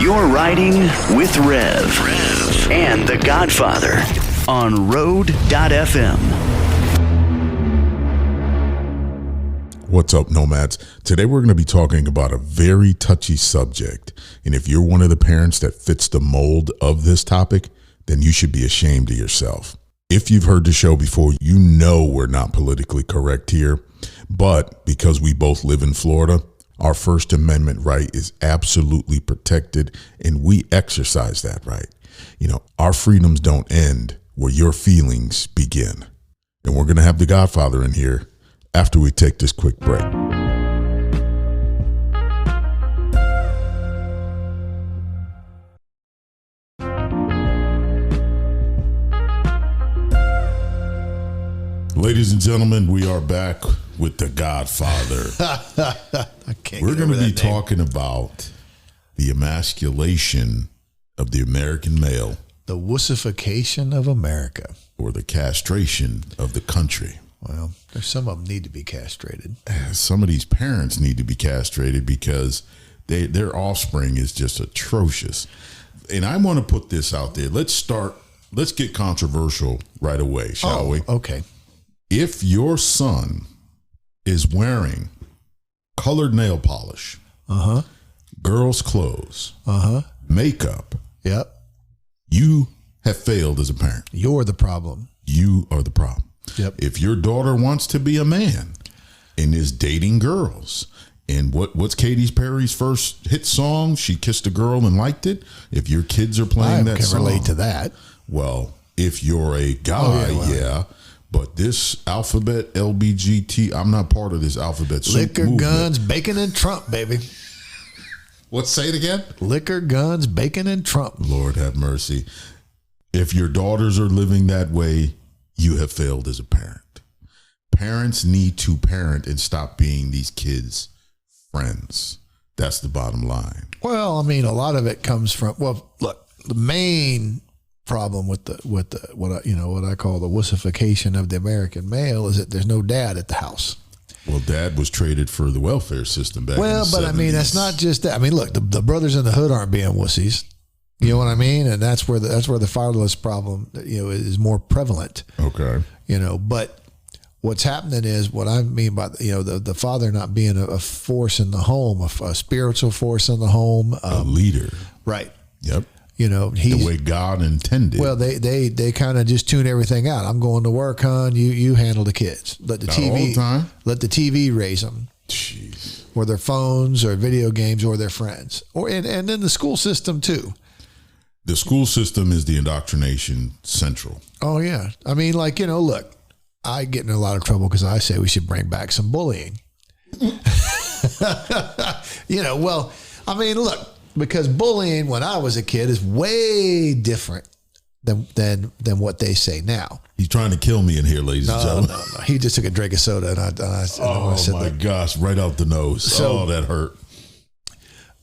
You're riding with Rev and The Godfather on Road.fm. What's up, Nomads? Today we're going to be talking about a very touchy subject. And if you're one of the parents that fits the mold of this topic, then you should be ashamed of yourself. If you've heard the show before, you know we're not politically correct here. But because we both live in Florida, our First Amendment right is absolutely protected, and we exercise that right. You know, our freedoms don't end where your feelings begin. And we're going to have the Godfather in here after we take this quick break. Ladies and gentlemen, we are back with the Godfather. We're going to be talking about the emasculation of the American male. The wussification of America. Or the castration of the country. Well, there's some of them need to be castrated. Some of these parents need to be castrated because their offspring is just atrocious. And I want to put this out there. Let's get controversial right away, shall we? Okay. If your son is wearing colored nail polish, girls' clothes, makeup, yep, you have failed as a parent. You're the problem. You are the problem. Yep. If your daughter wants to be a man and is dating girls, and what's Katy Perry's first hit song? She kissed a girl and liked it. If your kids are playing that song, I can relate to that. Well, if you're a guy, yeah. But this alphabet LBGT, I'm not part of this alphabet soup Liquor, movement. guns, bacon, and Trump, baby. What? Say it again? Liquor, guns, bacon, and Trump. Lord have mercy. If your daughters are living that way, you have failed as a parent. Parents need to parent and stop being these kids' friends. That's the bottom line. Well, I mean, a lot of it comes from, well, look, the main problem with what I call the wussification of the American male is that there's no dad at the house. Well, dad was traded for the welfare system back in the 70s. Well, but I mean, that's not just that. I mean, look, the brothers in the hood aren't being wussies. You know what I mean? And that's where the fatherless problem, is more prevalent. Okay. But what's happening is what I mean by, the father not being a force in the home, a spiritual force in the home. A leader. Right. Yep. He's the way God intended. Well, they kind of just tune everything out. I'm going to work, hon. You handle the kids. Let the TV raise them. Jeez. Or their phones or video games or their friends. And then the school system too. The school system is the indoctrination central. Oh yeah. I mean, look, I get in a lot of trouble because I say we should bring back some bullying. Well, I mean, look. Because bullying when I was a kid is way different than what they say now. He's trying to kill me in here, ladies and gentlemen. No. He just took a drink of soda and I said, my gosh, right out the nose. So, that hurt.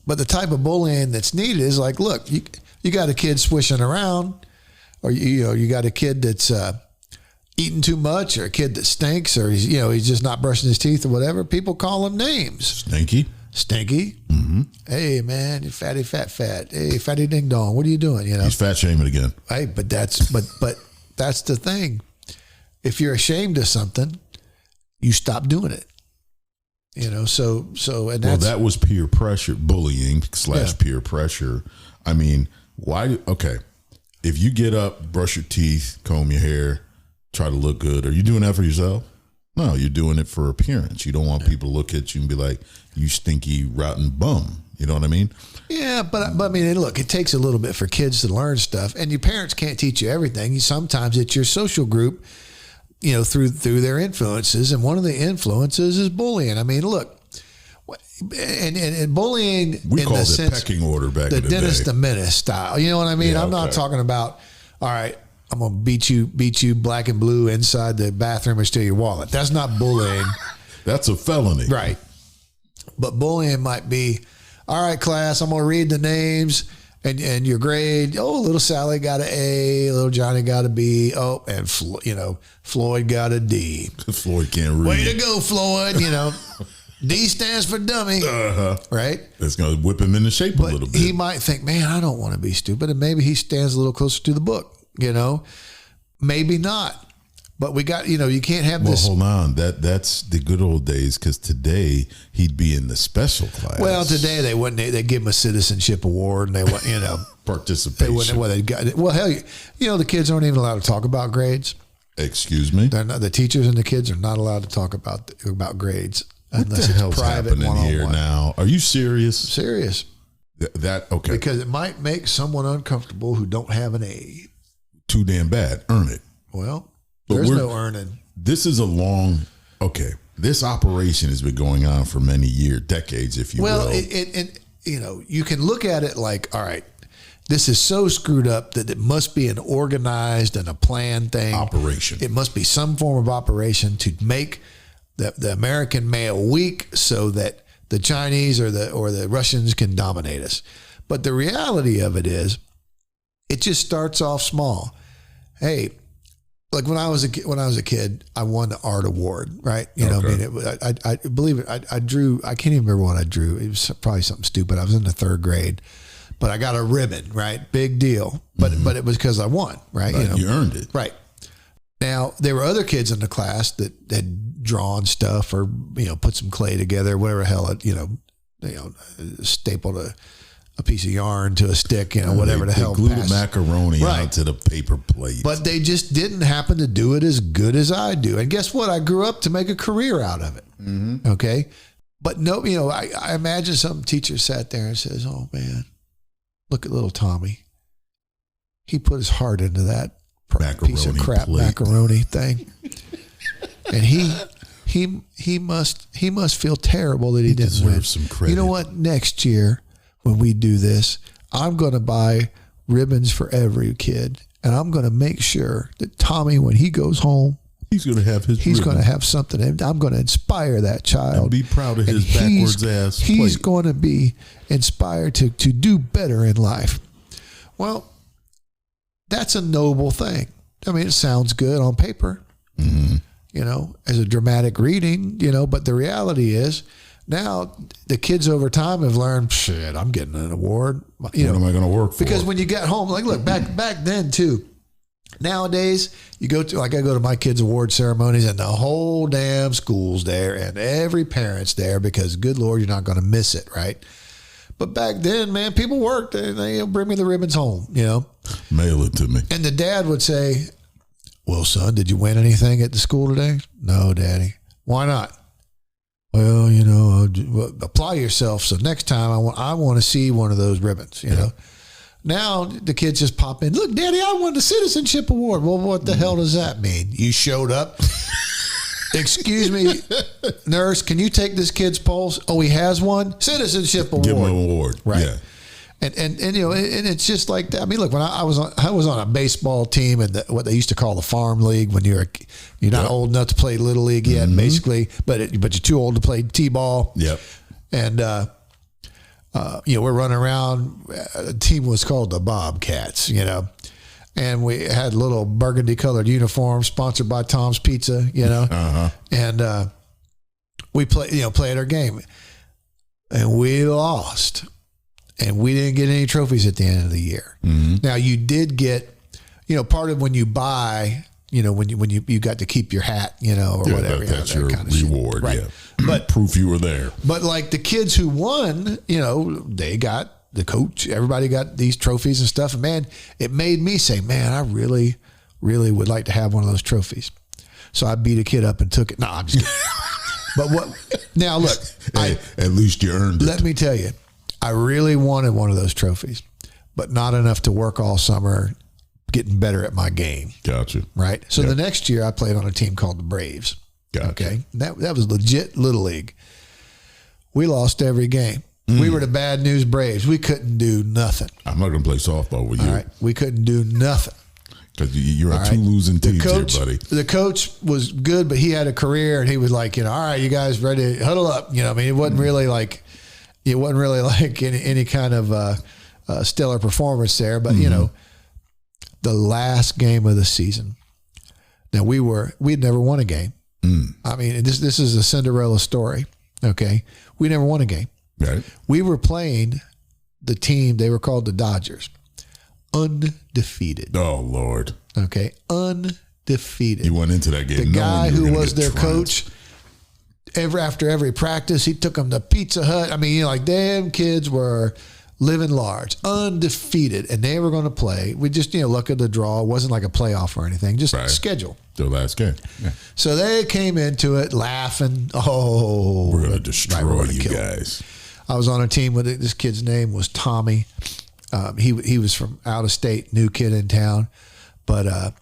But the type of bullying that's needed is like, look, you got a kid swishing around, or you got a kid that's eating too much, or a kid that stinks, or he's just not brushing his teeth or whatever. People call him names. Stinky. Mm-hmm. Hey man, you fatty fat. Hey, fatty ding dong. What are you doing? He's fat shaming again. Hey, but that's the thing. If you're ashamed of something, you stop doing it. So and that's that was peer pressure, bullying / peer pressure. I mean, why? Okay, if you get up, brush your teeth, comb your hair, try to look good, are you doing that for yourself? No, you're doing it for appearance. You don't want people to look at you and be like, you stinky, rotten bum. You know what I mean? Yeah, but I mean, look, it takes a little bit for kids to learn stuff, and your parents can't teach you everything. Sometimes it's your social group, through their influences, and one of the influences is bullying. I mean, look, and bullying we in called the it sense, pecking order back in the Dennis day. the Menace style. You know what I mean? Yeah, I'm not talking about, all right, I'm going to beat you black and blue inside the bathroom and steal your wallet. That's not bullying. That's a felony. Right. But bullying might be, all right, class, I'm going to read the names and your grade. Oh, little Sally got an A, little Johnny got a B. Oh, and Floyd got a D. Floyd can't read. Way to go, Floyd. D stands for dummy, right? It's going to whip him into shape a little bit. He might think, man, I don't want to be stupid. And maybe he stands a little closer to the book, Maybe not. But we got, you can't have this. Well, hold on. That's the good old days, because today he'd be in the special class. Well, today they wouldn't. They give him a citizenship award, and they want, participation. They wouldn't. Well, they got. Well, hell, the kids aren't even allowed to talk about grades. Excuse me. They're not, the teachers and the kids are not allowed to talk about grades unless the hell's it's private happening one-on-one. here now? Are you serious? Serious. Okay. Because it might make someone uncomfortable who don't have an A. Too damn bad. Earn it. Well, But there's no earning. This is this operation has been going on for many years, decades, if you will. Well, you can look at it like, all right, this is so screwed up that it must be an organized and a planned thing. Operation. It must be some form of operation to make the American male weak so that the Chinese or the Russians can dominate us. But the reality of it is, it just starts off small. Hey, like when I was a kid, I won the art award, right? I believe it. I drew. I can't even remember what I drew. It was probably something stupid. I was in the third grade, but I got a ribbon, right? Big deal. But it was because I won, right? You earned it, right? Now there were other kids in the class that had drawn stuff or put some clay together, whatever the hell stapled a piece of yarn to a stick, whatever the hell. They glued the macaroni onto the paper plate. But they just didn't happen to do it as good as I do. And guess what? I grew up to make a career out of it. Mm-hmm. Okay. But no, I imagine some teacher sat there and says, oh man, look at little Tommy. He put his heart into that piece of crap macaroni thing. And he must feel terrible that he didn't win. Some credit. You know what? Next year, when we do this, I'm going to buy ribbons for every kid. And I'm going to make sure that Tommy, when he goes home, he's going to have going to have something. And I'm going to inspire that child. And be proud of his backwards ass plate. He's going to be inspired to do better in life. Well, that's a noble thing. I mean, it sounds good on paper, as a dramatic reading, but the reality is, now the kids over time have learned, shit, I'm getting an award. What am I going to work for? Because when you get home, like, look, back then too, nowadays you go to, like, I go to my kids' award ceremonies and the whole damn school's there and every parent's there because, good Lord, you're not going to miss it, right? But back then, man, people worked and they bring me the ribbons home, Mail it to me. And the dad would say, well, son, did you win anything at the school today? No, Daddy. Why not? Well, apply yourself. So next time I want to see one of those ribbons, Now the kids just pop in. Look, Daddy, I won the citizenship award. Well, what the hell does that mean? You showed up. Excuse me, nurse, can you take this kid's pulse? Oh, he has one? Citizenship award. Give him an award. Right. Yeah. And and it's just like that. I mean, look, when I was on a baseball team in what they used to call the farm league when you're not old enough to play little league yet, basically, but you're too old to play t-ball. Yep. And we're running around. The team was called the Bobcats, and we had little burgundy colored uniforms sponsored by Tom's Pizza, and we played our game, and we lost. And we didn't get any trophies at the end of the year. Mm-hmm. Now you did get, part of when you buy, when you got to keep your hat, or whatever. That's that your kind of reward. Shit. Right. Yeah. But proof you were there. But like the kids who won, they got the coach, everybody got these trophies and stuff. And man, it made me say, man, I really, really would like to have one of those trophies. So I beat a kid up and took it. No, I'm just kidding. But now look, at least you earned it. Let me tell you. I really wanted one of those trophies, but not enough to work all summer getting better at my game. Gotcha. Right? So the next year I played on a team called the Braves. Gotcha. Okay? That was legit little league. We lost every game. We were the bad news Braves. We couldn't do nothing. I'm not going to play softball with you. All right? We couldn't do nothing. Because you're on two losing teams here, buddy. The coach was good, but he had a career and he was like, all right, you guys ready to huddle up. It wasn't really like... It wasn't really like any kind of stellar performance there, but the last game of the season. Now we'd never won a game. I mean, this is a Cinderella story. Okay. We never won a game. Right. We were playing the team, they were called the Dodgers. Undefeated. Oh, Lord. Okay. Undefeated. You went into that game. The guy who was their coach, after every practice, he took them to Pizza Hut. I mean, like, damn kids were living large, undefeated, and they were going to play. We just, luck of the draw. It wasn't like a playoff or anything, just schedule. Their last game. Yeah. So they came into it laughing. Oh, we're going to destroy you guys. I was on a team with this kid's name was Tommy. He was from out of state, new kid in town, but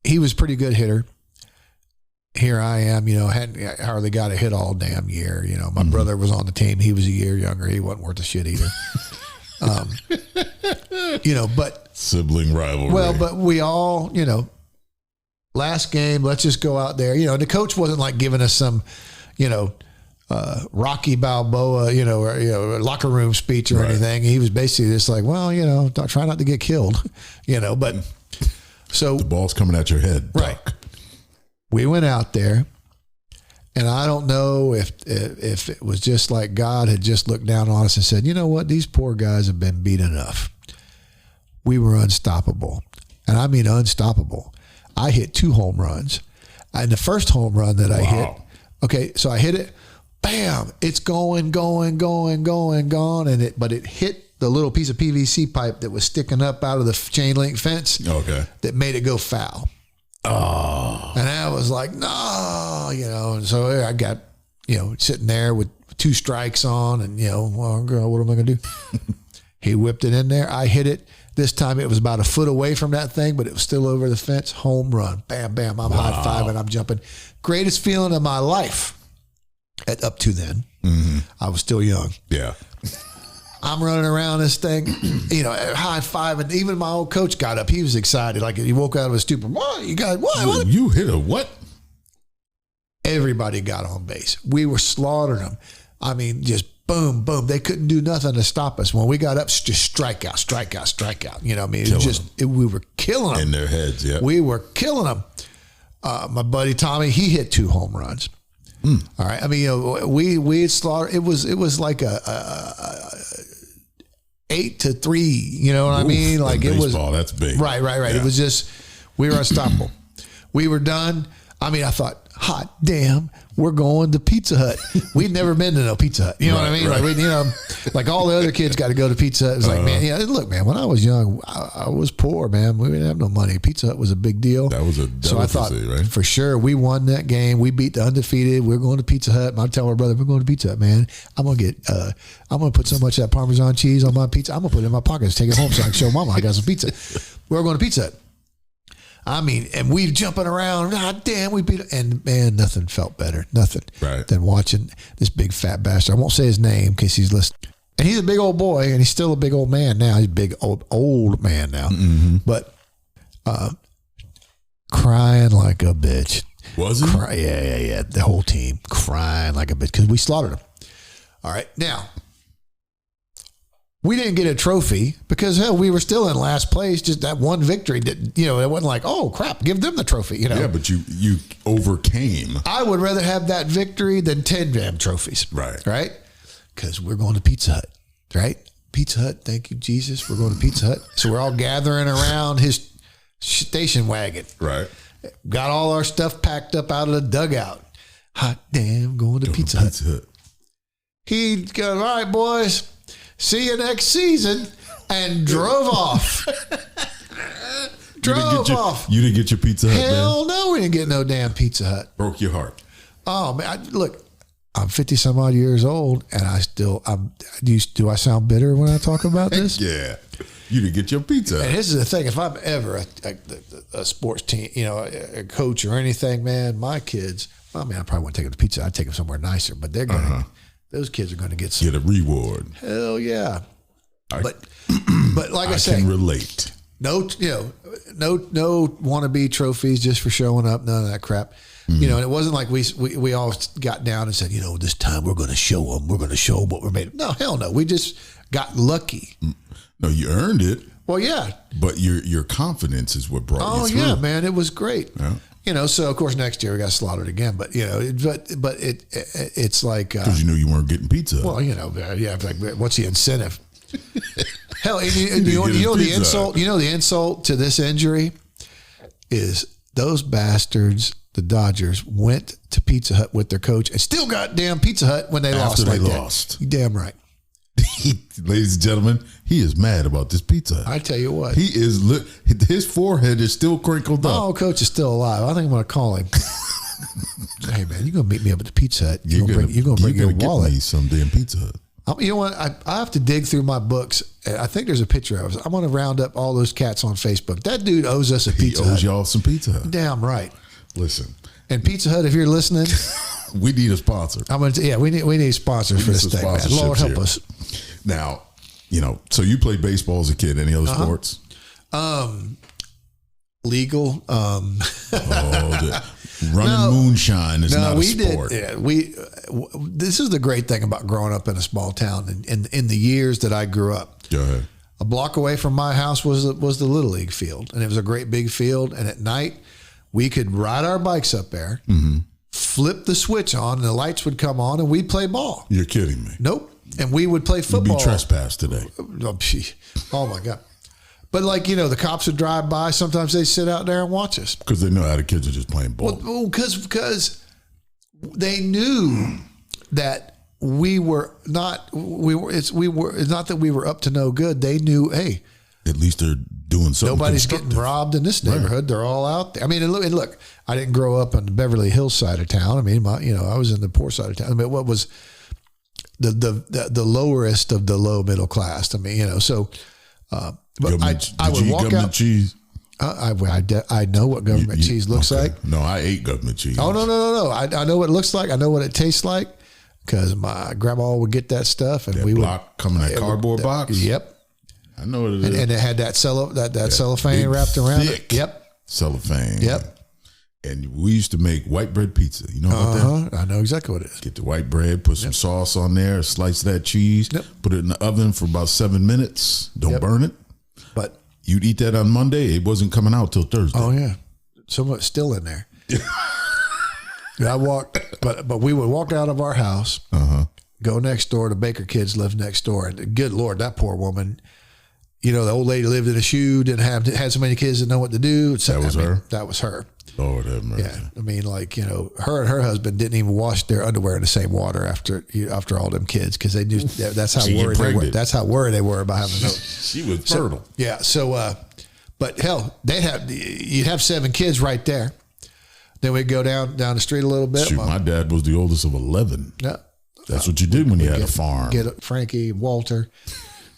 he was a pretty good hitter. Here I am, hadn't hardly got a hit all damn year. My brother was on the team. He was a year younger. He wasn't worth a shit either. But sibling rivalry. Well, but we all, last game, let's just go out there. The coach wasn't like giving us some, Rocky Balboa, or locker room speech or anything. He was basically just like, well, try not to get killed, but so the ball's coming at your head. Right. Duck. We went out there, and I don't know if it was just like God had just looked down on us and said, you know what, these poor guys have been beat enough. We were unstoppable, and I mean unstoppable. I hit 2 home runs, and the first home run that I hit, okay, so I hit it, bam, it's going, but it hit the little piece of PVC pipe that was sticking up out of the chain link fence. Okay, that made it go foul. Oh. And I was like, no, and so I got, sitting there with 2 strikes on and, well, girl, what am I going to do? He whipped it in there. I hit it. This time it was about a foot away from that thing, but it was still over the fence. Home run. Bam, bam. I'm high fiving. I'm jumping. Greatest feeling of my life. Up to then. Mm-hmm. I was still young. Yeah. I'm running around this thing, high five, and even my old coach got up. He was excited, like he woke out of his stupor. What you got? What? You hit a what? Everybody got on base. We were slaughtering them. I mean, just boom, boom. They couldn't do nothing to stop us. When we got up, just strikeout. We were killing them in their heads. Yeah, we were killing them. My buddy Tommy, he hit 2 home runs. All right. I mean, we had slaughtered. It was like a 8-3, you know what I mean? Like it was that's big. Right. Yeah. It was just, we were unstoppable. We were done. I mean, I thought, hot damn, we're going to Pizza Hut. We'd never been to no Pizza Hut. You know what I mean? Right. Like like all the other kids got to go to Pizza Hut. It was like, man, look, man, when I was young, I was poor, man. We didn't have no money. Pizza Hut was a big deal. That was a delicacy, so I thought, right? For sure, we won that game. We beat the undefeated. We're going to Pizza Hut. And I tell my brother, we're going to Pizza Hut, man. I'm going to put so much of that Parmesan cheese on my pizza. I'm going to put it in my pockets, take it home so I can show mama I got some pizza. We're going to Pizza Hut. I mean, and we jumping around. God damn, we beat it. And man, nothing felt better. Nothing. Right. Than watching this big fat bastard. I won't say his name in case he's listening. And he's a big old boy, and he's still a big old man now. He's a big old man now. Mm-hmm. But crying like a bitch. Was he? Yeah. The whole team crying like a bitch because we slaughtered them. All right. Now, we didn't get a trophy because, hell, we were still in last place. Just that one victory didn't, it wasn't like, oh, crap, give them the trophy, Yeah, but you overcame. I would rather have that victory than 10 damn trophies. Right. Right? Because we're going to Pizza Hut, right? Pizza Hut, thank you, Jesus. We're going to Pizza Hut. So we're all gathering around his station wagon. Right. Got all our stuff packed up out of the dugout. Hot damn, going to Pizza Hut. He goes, all right, boys. See you next season, and drove off. Off. You didn't get your Pizza Hut, Hell no, we didn't get no damn Pizza Hut. Broke your heart. Oh, man. Look, I'm 50 some odd years old, and do I sound bitter when I talk about this? Yeah. You didn't get your Pizza Hut. And this is the thing. If I'm ever a sports team, a coach or anything, man, my kids, I probably wouldn't take them to Pizza Hut. I'd take them somewhere nicer, but they're going to. Those kids are going to get a reward. Hell yeah. But like I say, can relate. No wannabe trophies just for showing up. None of that crap. Mm-hmm. And it wasn't like we all got down and said, this time we're going to show them. We're going to show them what we're made of. No, hell no. We just got lucky. No, you earned it. Well, yeah. But your confidence is what brought you through. Oh, yeah, man. It was great. Yeah. So of course next year we got slaughtered again. But it's like because you knew you weren't getting pizza. Well, yeah. Like, what's the incentive? Hell, and you know the insult. You know the insult to this injury is those bastards. The Dodgers went to Pizza Hut with their coach and still got damn Pizza Hut when they lost. After they like lost. That. You damn right. Ladies and gentlemen, he is mad about this Pizza Hut. I tell you what. He is, his forehead is still crinkled up. Oh, coach is still alive. I think I'm going to call him. Hey, man, you're going to meet me up at the Pizza Hut. You're going to bring your wallet. Get me some damn Pizza Hut. You know what? I have to dig through my books. I think there's a picture of us. I'm going to round up all those cats on Facebook. That dude owes us a Pizza Hut. He owes y'all some Pizza Hut. Damn right. Listen. And Pizza Hut, if you're listening, we need a sponsor. We need sponsors for this thing, man. Lord help us. Now, so you played baseball as a kid. Any other sports? Legal. Running moonshine is not a sport. This is the great thing about growing up in a small town. In the years that I grew up, go ahead. A block away from my house was the Little League field, and it was a great big field. And at night, we could ride our bikes up there, flip the switch on, and the lights would come on, and we'd play ball. You're kidding me. Nope. And we would play football. You'd be trespassed today. Oh, my God. But the cops would drive by. Sometimes they'd sit out there and watch us. Because they know how the kids are just playing ball. Well, because they knew that it's not that we were up to no good. They knew, hey, at least they're doing something. Nobody's getting robbed in this neighborhood. Right. They're all out there. I mean, and look, I didn't grow up on the Beverly Hills side of town. I mean, I was in the poor side of town. I mean, what was the lowest of the low middle class? I mean, so. But I would walk out. Cheese? I know what government cheese looks like. No, I ate government cheese. Oh no! I know what it looks like. I know what it tastes like because my grandma would get that stuff, and we would come in that cardboard box. Yep, I know what it is. And it had that cellophane wrapped around it. Yep, cellophane. Yep. And we used to make white bread pizza. You know about that? I know exactly what it is. Get the white bread, put some sauce on there, slice that cheese, put it in the oven for about 7 minutes. Don't burn it. But you'd eat that on Monday. It wasn't coming out till Thursday. Oh yeah, somewhat still in there. I walked, but we would walk out of our house, go next door. The Baker kids lived next door, and good Lord, that poor woman. The old lady lived in a shoe, had so many kids, didn't know what to do. That was her. That was her. Lord have mercy. Yeah, I mean, her and her husband didn't even wash their underwear in the same water after all them kids because they knew that's how worried they were. That's how worried they were about having no. She was fertile. Yeah. So, but hell, you'd have 7 kids right there. Then we'd go down the street a little bit. Shoot, my dad was the oldest of 11. Yeah, that's what you did when you had a farm. Get Frankie, Walter,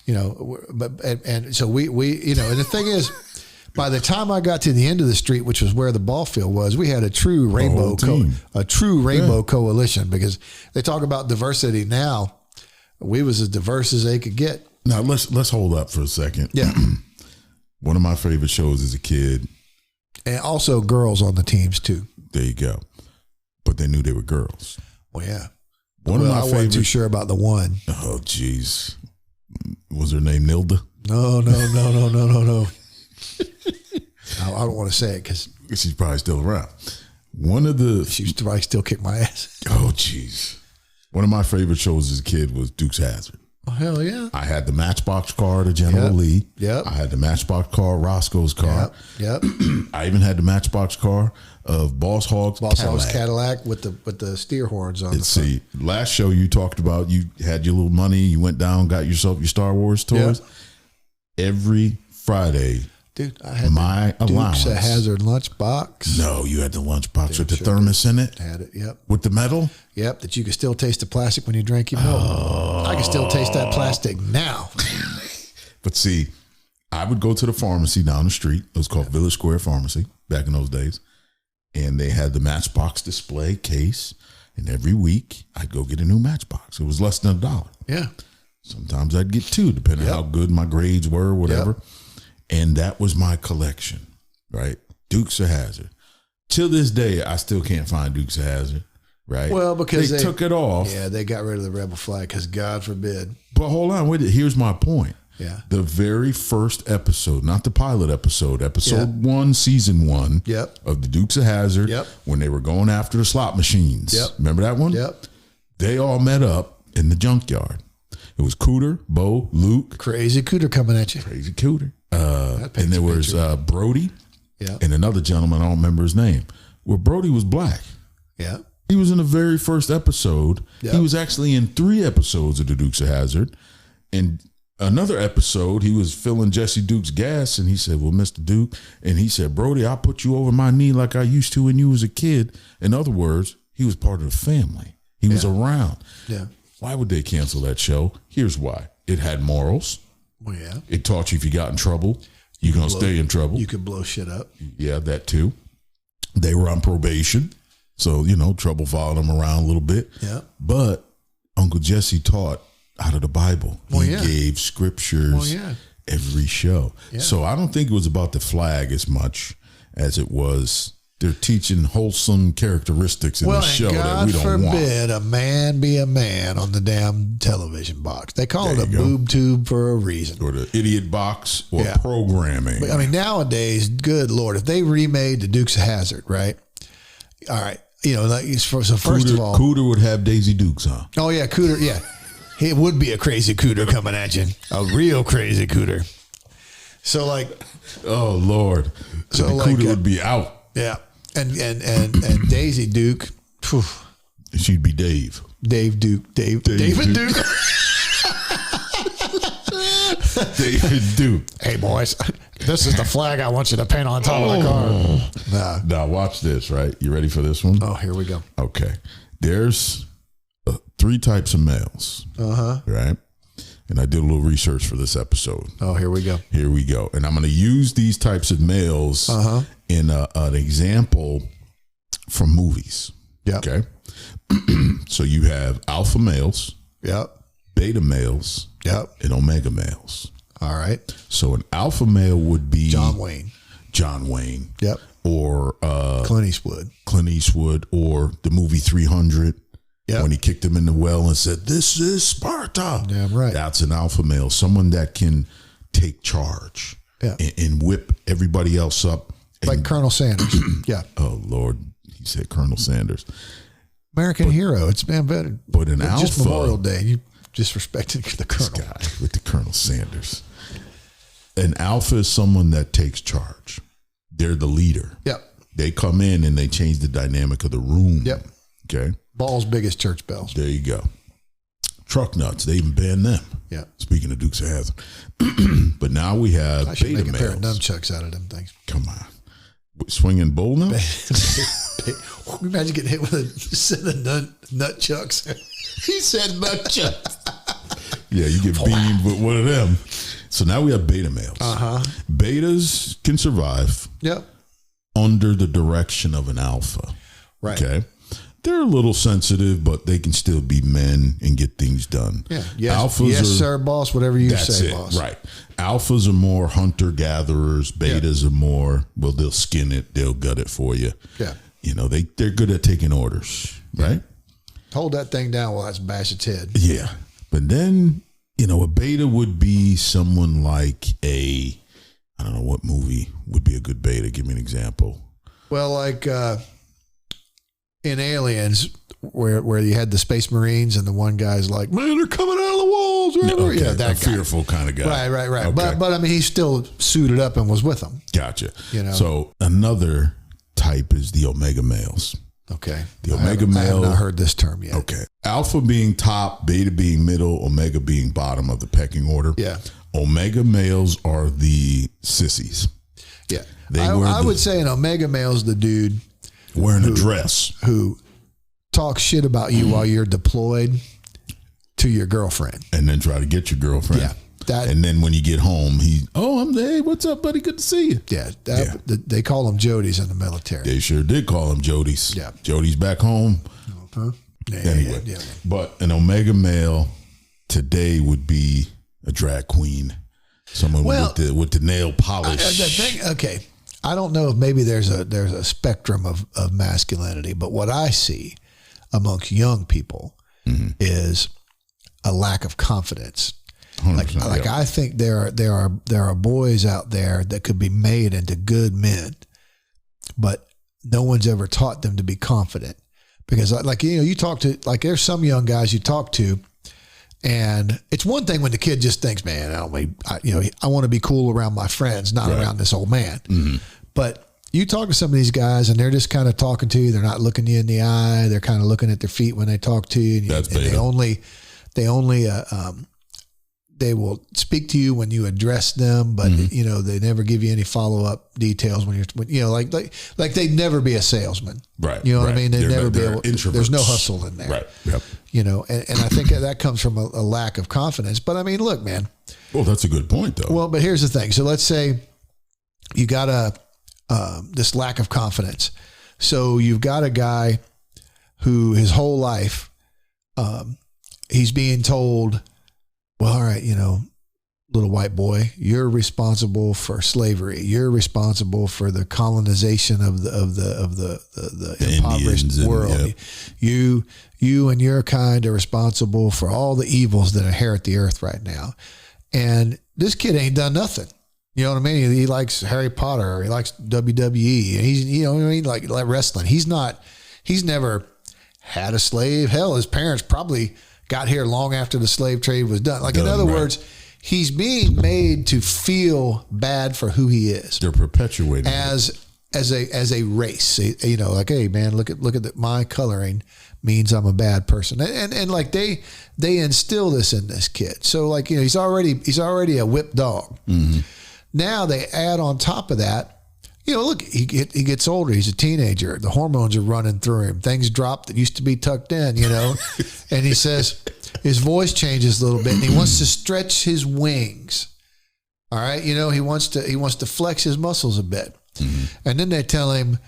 and so we and the thing is. By the time I got to the end of the street, which was where the ball field was, we had a true rainbow coalition because they talk about diversity now. We was as diverse as they could get. Now let's hold up for a second. Yeah. One of my favorite shows as a kid. And also girls on the teams too. There you go. But they knew they were girls. Well, yeah. I wasn't too sure about the one. Oh, geez. Was her name Nilda? No. I don't want to say it because she's probably still around. She used to probably still kick my ass. Oh, jeez. One of my favorite shows as a kid was Dukes Hazzard. Oh, hell yeah. I had the Matchbox car to General Lee. Yep. I had the Matchbox car, Roscoe's car. Yep. I even had the Matchbox car of Boss Hogg's Cadillac with the steer horns on. See, last show you talked about you had your little money, you went down, got yourself your Star Wars toys. Yep. Every Friday. Dude, I had my allowance. Dukes Hazzard lunchbox. No, you had the lunchbox with the thermos in it. Had it, yep. With the metal? Yep, that you could still taste the plastic when you drank your milk. Oh. I can still taste that plastic now. But see, I would go to the pharmacy down the street. It was called Village Square Pharmacy back in those days. And they had the Matchbox display case. And every week, I'd go get a new Matchbox. It was less than $1. Yeah. Sometimes I'd get 2, depending on how good my grades were, whatever. Yep. And that was my collection, right? Dukes of Hazzard. Till this day, I still can't find Dukes of Hazzard, right? Well, because they took it off. Yeah, they got rid of the rebel flag because God forbid. But hold on with it. Here's my point. Yeah. The very first episode, not the pilot episode, episode 1, season 1 Yep. of the Dukes of Hazzard, Yep. when they were going after the slot machines. Yep. Remember that one? Yep. They all met up in the junkyard. It was Cooter, Bo, Luke. Crazy Cooter coming at you. Crazy Cooter. That paints And there a was picture. Brody Yeah. and another gentleman, I don't remember his name. Well, Brody was black. Yeah. He was in the very first episode. Yep. He was actually in 3 episodes of the Dukes of Hazzard. And another episode, he was filling Jesse Duke's gas, and he said, well, Mr. Duke, and he said, Brody, I'll put you over my knee like I used to when you was a kid. In other words, he was part of the family. He was around. Yeah. Why would they cancel that show? Here's why. It had morals. Well, yeah. It taught you if you got in trouble, you're going to stay in trouble. You could blow shit up. Yeah, that too. They were on probation. So, trouble followed them around a little bit. Yeah. But Uncle Jesse taught out of the Bible. Well, He yeah. gave scriptures Well, yeah. every show. Yeah. So I don't think it was about the flag as much as it was they're teaching wholesome characteristics in the show and that God we don't want. forbid a man be a man on the damn television box. They call There it a you go. boob tube for a reason. Or the idiot box or Yeah. programming. But, I mean, nowadays, good Lord, if they remade the Dukes of Hazzard, right? All right. So first of all, Cooter would have Daisy Dukes on. oh yeah, Cooter, yeah. It would be a crazy Cooter coming at you. A real crazy Cooter. So like, Oh, Lord. So the like, Cooter would be out. yeah. And Daisy Duke, phew, She'd be Dave. David Duke. Duke. David Duke. David Duke. Hey boys, this is the flag I want you to paint on top of the car. Nah. Now watch this, right? You ready for this one? Oh, here we go. Okay. There's 3 types of males. Right? And I did a little research for this episode. Oh, here we go. Here we go. And I'm going to use these types of males in an example from movies. Yeah. Okay. So you have alpha males, Yep. beta males, Yep. and omega males. All right. So an alpha male would be John Wayne. Yep. or Clint Eastwood. Clint Eastwood, or the movie 300. Yep. When he kicked him in the well and said, "This is Sparta." Damn right. That's an alpha male, someone that can take charge Yeah. and whip everybody else up. Like Colonel Sanders. Yeah. Oh Lord, he said Colonel Sanders. American hero. It's been better. But an Just alpha, Memorial Day. You disrespected the this Colonel. guy with the Colonel Sanders. An alpha is someone that takes charge. They're the leader. Yep. They come in and they change the dynamic of the room. Yep. Okay. Balls big as church bells. There you go. Truck nuts. They even banned them. Yeah. Speaking of Dukes of Hazzard. But now we have I should beta make a pair of males. nunchucks out of them things. Come on. Swinging bull now? Imagine getting hit with a set of nunchucks. He said nunchucks. Yeah, you get beamed with one of them. So now we have beta males. Betas can survive Yep. under the direction of an alpha. Right. Okay. They're a little sensitive, but they can still be men and get things done. Yeah. Yes, Alphas yes, are, sir, boss. Whatever you that's say, it. boss. Right. Alphas are more hunter gatherers. Betas are more, well, they'll skin it. They'll gut it for you. Yeah. They're good at taking orders. Right. Hold that thing down while I bash its head. Yeah. But then, a beta would be someone like I don't know what movie would be a good beta. Give me an example. Well, like in Aliens, where you had the Space Marines and the one guy's like, man, they're coming out of the walls. Okay, Yeah, that a guy. fearful kind of guy. Right. Okay. But I mean, he's still suited up and was with them. Gotcha. So another type is the omega males. Okay. The omega I have male. not heard this term yet. Okay. Alpha being top, beta being middle, omega being bottom of the pecking order. Yeah. Omega males are the sissies. Yeah. They I would say an omega male is the dude wearing a dress. who talks shit about you while you're deployed to your girlfriend. And then try to get your girlfriend. Yeah. And then when you get home, I'm there. Hey, what's up, buddy? Good to see you. Yeah. They call them Jodies in the military. They sure did call them Jodies. Yeah. Jodies back home. Huh? Yeah, Anyway, yeah. but an omega male today would be a drag queen, someone with the nail polish. Okay, I don't know if maybe there's a spectrum of masculinity, but what I see amongst young people is a lack of confidence. 100%, I think there are boys out there that could be made into good men, but no one's ever taught them to be confident. Because you talk to, there's some young guys you talk to, and it's one thing when the kid just thinks, man, I want to be cool around my friends, not around this old man. Mm-hmm. But you talk to some of these guys and they're just kind of talking to you. They're not looking you in the eye. They're kind of looking at their feet when they talk to you. And they will speak to you when you address them, but they never give you any follow-up details when they'd never be a salesman. Right. You know what I mean? They'd never be able, introverts. there's no hustle in there. Right. Yep. And I think that comes from a lack of confidence. But I mean, look, man. Well, that's a good point though. Well, but here's the thing. So let's say you got this lack of confidence. So you've got a guy who his whole life, he's being told, well, all right, little white boy, you're responsible for slavery. You're responsible for the colonization of the impoverished world. Yep. You and your kind are responsible for all the evils that inherit the earth right now. And this kid ain't done nothing. You know what I mean? He likes Harry Potter, or he likes WWE. He's, like wrestling. He's never had a slave. Hell, his parents probably got here long after the slave trade was done. In other words, he's being made to feel bad for who he is. They're perpetuating as a race. Hey man, look at my coloring means I'm a bad person. And they instill this in this kid. So he's already a whipped dog. Mm-hmm. Now they add on top of that, look, he gets older. He's a teenager. The hormones are running through him. Things drop that used to be tucked in, and he says his voice changes a little bit and he wants to stretch his wings. All right. He wants to flex his muscles a bit. Mm-hmm. And then they tell him,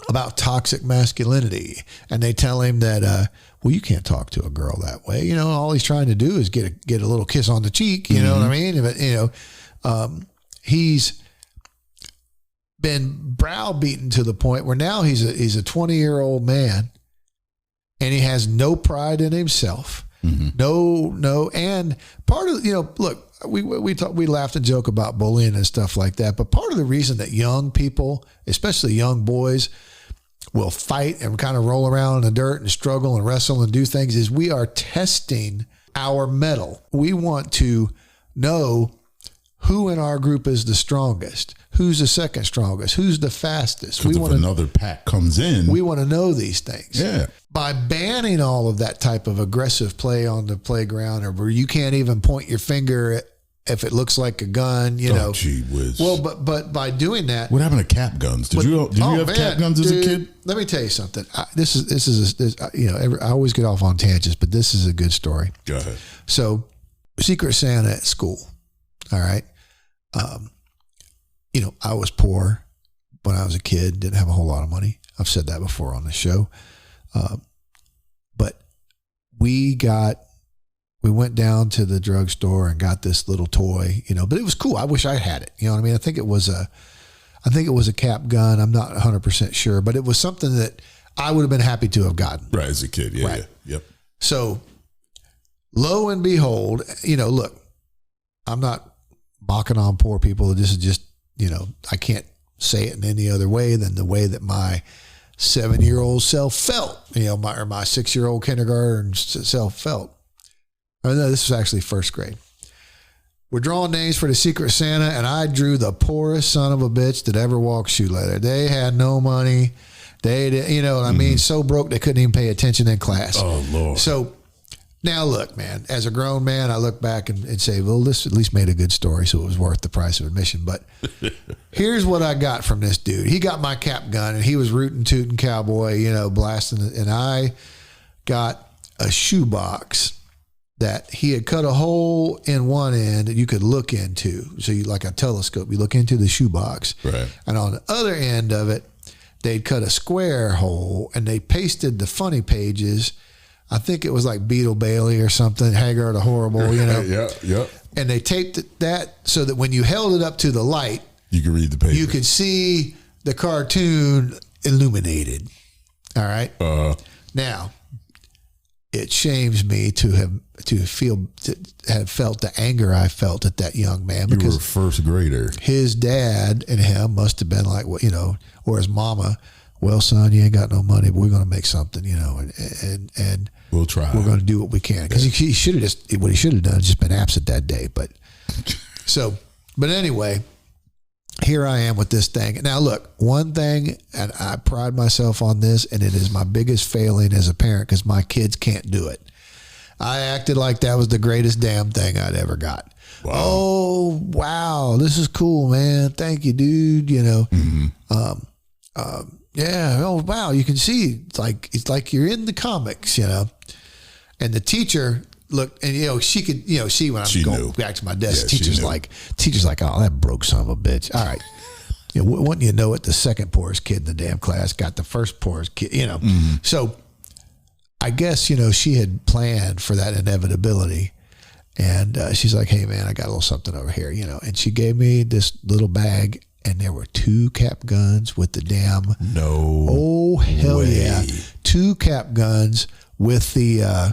about toxic masculinity. And they tell him that, you can't talk to a girl that way. All he's trying to do is get a little kiss on the cheek. You know what I mean? But, he's been browbeaten to the point where now he's a 20-year-old man and he has no pride in himself. Mm-hmm. No. And part of, look, we laughed and joke about bullying and stuff like that. But part of the reason that young people, especially young boys, will fight and kind of roll around in the dirt and struggle and wrestle and do things is we are testing our mettle. We want to know who in our group is the strongest, who's the second strongest, who's the fastest. If another pack comes in, we want to know these things. Yeah. By banning all of that type of aggressive play on the playground, or where you can't even point your finger if it looks like a gun, Oh, gee whiz. Well, but by doing that, what happened to cap guns? Did you have cap guns as a kid? Let me tell you something. I always get off on tangents, but this is a good story. Go ahead. So, Secret Santa at school. All right. I was poor when I was a kid, didn't have a whole lot of money. I've said that before on the show. But we went down to the drugstore and got this little toy, but it was cool. I wish I had it. You know what I mean? I think it was a cap gun. I'm not 100% sure, but it was something that I would have been happy to have gotten. Right. As a kid. Yeah. Right. Yeah. Yep. So lo and behold, look, I'm not mocking on poor people. This is just, I can't say it in any other way than the way that my 7-year-old self felt, my 6-year-old kindergarten self felt. Oh, no, this was actually first grade. We're drawing names for the Secret Santa, and I drew the poorest son of a bitch that ever walked shoe leather. They had no money. They did, what I mean? So broke they couldn't even pay attention in class. Oh, Lord. So now look, man, as a grown man, I look back and say, well, this at least made a good story, so it was worth the price of admission. But here's what I got from this dude. He got my cap gun, and he was rootin' tootin' cowboy, blasting it. And I got a shoebox that he had cut a hole in one end that you could look into. So you, like a telescope, you look into the shoebox. Right. And on the other end of it, they'd cut a square hole and they pasted the funny pages. I think it was like Beetle Bailey or something, Haggard the Horrible, Yeah. And they taped that so that when you held it up to the light, you could read the paper. You could see the cartoon illuminated. All right. Now, it shames me to have felt the anger I felt at that young man, because you were a first grader. His dad and him must have been like, or his mama, well, son, you ain't got no money, but we're going to make something, and we'll try. We're going to do what we can. Because he should have what he should have done is just been absent that day. But anyway, here I am with this thing. Now, look, one thing, and I pride myself on this, and it is my biggest failing as a parent because my kids can't do it. I acted like that was the greatest damn thing I'd ever got. Wow. Oh, wow. This is cool, man. Thank you, dude. Mm-hmm. Yeah. Oh, wow. You can see it's like you're in the comics, And the teacher looked, and she could, see when I'm going back to my desk. Yeah, teacher's like, oh, that broke son of a bitch. All right. Wouldn't you know it? The second poorest kid in the damn class got the first poorest kid, Mm-hmm. So I guess, she had planned for that inevitability. And she's like, hey, man, I got a little something over here, And she gave me this little bag, and there were 2 cap guns with the damn. No. Oh, hell way. yeah. 2 cap guns with the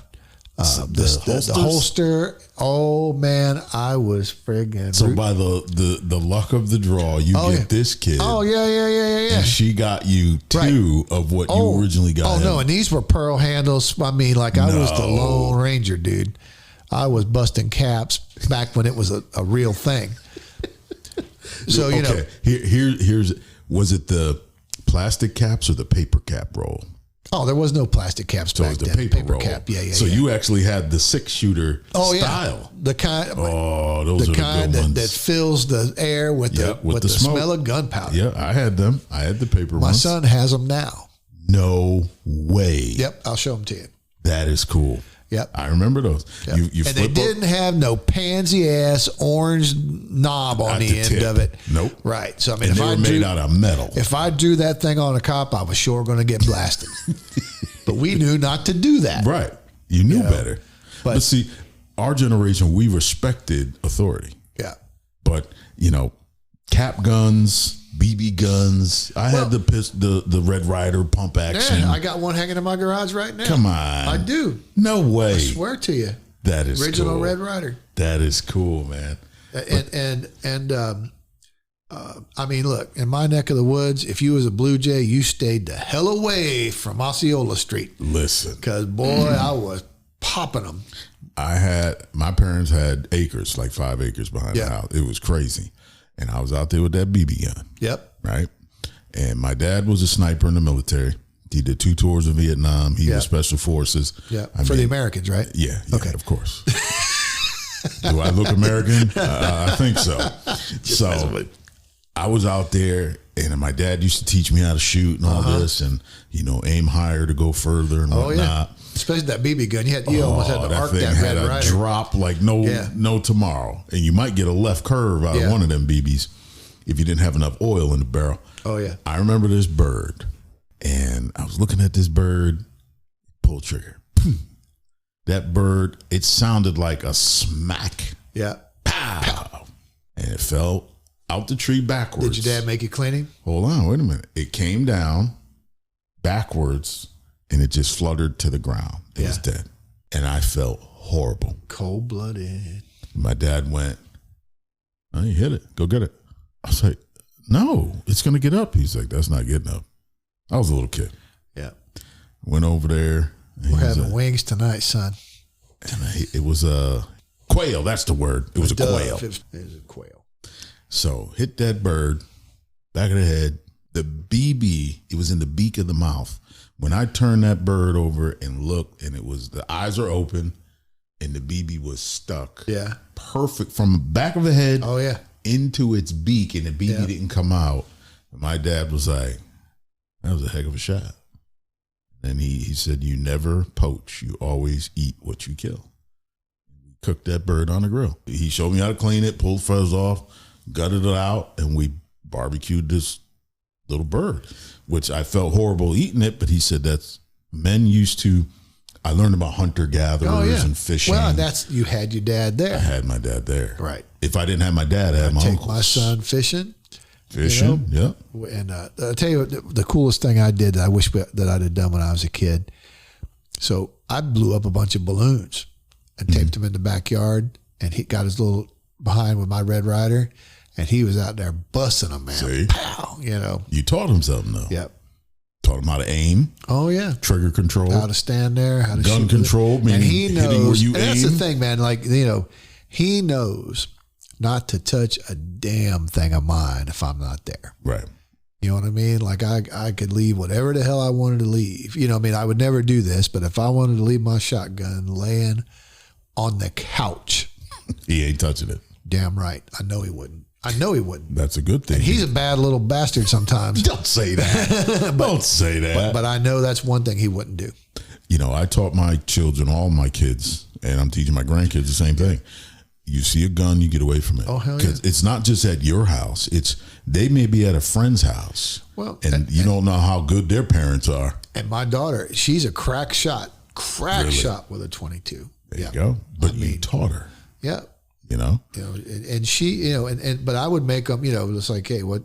holster. Oh, man, I was friggin'. So by the luck of the draw, you get this kid. Oh, yeah. And she got you 2 of what you originally got. Oh, no, and these were pearl handles. I mean, I was the Lone Ranger, dude. I was busting caps back when it was a real thing. So, here's, was it the plastic caps or the paper cap roll? Oh, there was no plastic caps back then. Paper roll. Cap. Yeah. So you actually had the 6-shooter style. Yeah. The kind. Those are the kind good ones. That fills the air with the smell of gunpowder. Yeah, I had them. I had the paper ones. My son has them now. No way. Yep, I'll show them to you. That is cool. Yep. I remember those. Yep. And they didn't have no pansy ass orange knob on the end of it. Nope. Right. So I mean, and they were made out of metal. If I drew that thing on a cop, I was sure going to get blasted. But we knew not to do that. Right. You knew better. But see, our generation, we respected authority. Yeah. But cap guns, BB guns. I had the Red Ryder pump action. Yeah, I got one hanging in my garage right now. Come on. I do. No way. I swear to you. That is original cool. Red Ryder. That is cool, man. I mean, look, in my neck of the woods, if you was a Blue Jay, you stayed the hell away from Osceola Street. Listen. Because, boy, I was popping them. My parents had acres, like 5 acres behind the house. It was crazy. And I was out there with that BB gun. Yep. Right. And my dad was a sniper in the military. He did 2 tours of Vietnam. He was special forces. Yeah. For the Americans, right? Yeah. Okay. Of course. Do I look American? I think so. So I was out there, and my dad used to teach me how to shoot and all this, and aim higher to go further and whatnot. Yeah. Especially that BB gun. You almost had to arc that had Red a Ryder. drop like no tomorrow, and you might get a left curve out of one of them BBs if you didn't have enough oil in the barrel. Oh yeah. I remember this bird, and I was looking at this bird, pull trigger. That bird, it sounded like a smack. Yeah. Pow. And it fell out the tree backwards. Did your dad make you clean him? Hold on, wait a minute. It came down backwards, and it just fluttered to the ground. It was dead. And I felt horrible. Cold-blooded. My dad went, oh, you hit it. Go get it. I was like, no, it's going to get up. He's like, that's not getting up. I was a little kid. Yeah. Went over there. We're having wings tonight, son. And it was a quail. That's the word. It was a quail. It was a quail. So hit that bird, back of the head. The BB, it was in the beak of the mouth. When I turned that bird over and looked, and the eyes are open, and the BB was stuck. Yeah. Perfect from the back of the head. Oh, yeah. Into its beak, and the BB didn't come out. And my dad was like, that was a heck of a shot. And he said, you never poach. You always eat what you kill. We cooked that bird on the grill. He showed me how to clean it, pulled feathers off, gutted it out, and we barbecued this little bird, which I felt horrible eating it, but he said I learned about hunter-gatherers and fishing. Well, you had your dad there. I had my dad there. Right. If I didn't have my dad, I had my uncles. Take my son fishing. Yeah. And I'll tell you what, the coolest thing I did that I wish that I'd have done when I was a kid, So I blew up a bunch of balloons and taped them in the backyard, and he got his little behind with my Red Ryder, and he was out there busting them, man. See? Pow, you know. You taught him something, though. Yep. Taught him how to aim. Oh, yeah. Trigger control. How to stand there, how to gun shoot control. and he knows, hitting where you and aim. that's the thing, man. Like, you know, he knows not to touch a damn thing of mine if I'm not there. Right. You know what I mean? Like I could leave whatever the hell I wanted to leave. You know what I mean? I would never do this, but if I wanted to leave my shotgun laying on the couch, he ain't touching it. damn right. I know he wouldn't. That's a good thing. And he's a bad little bastard sometimes. Don't say that. Don't say that. But I know that's one thing he wouldn't do. You know, I taught my children, all my kids, and I'm teaching my grandkids the same thing. You see a gun, you get away from it. Oh, hell yeah. Because it's not just at your house. They may be at a friend's house. Well, and you don't know how good their parents are. And my daughter, she's a crack shot Really? with a 22. There you go. But you taught her. Yeah. You know? You know, and she, you know, but I would make them, you know, it's like, hey, what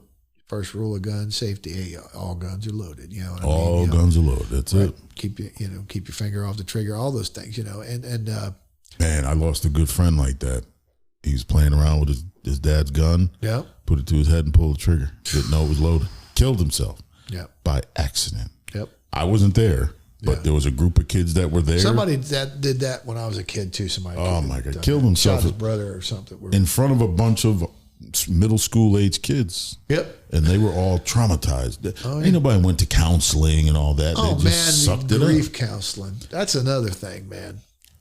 first rule of gun safety? Hey, all guns are loaded. You know what I mean? All guns are loaded. That's it. Keep your finger off the trigger. All those things, you know, and man, I lost a good friend like that. He was playing around with his dad's gun. Yeah. Put it to his head and pulled the trigger. Didn't know it was loaded. Killed himself. Yeah. By accident. Yep. I wasn't there, but Yeah. there was a group of kids that were there. Somebody that did that when I was a kid too. Somebody. Oh my God! Killed himself Shot his brother or something. in front of a bunch of middle school age kids. Yep. And they were all traumatized. Oh, yeah. Ain't nobody went to counseling and all that. Oh they man, just sucked it up. grief counseling. That's another thing, man.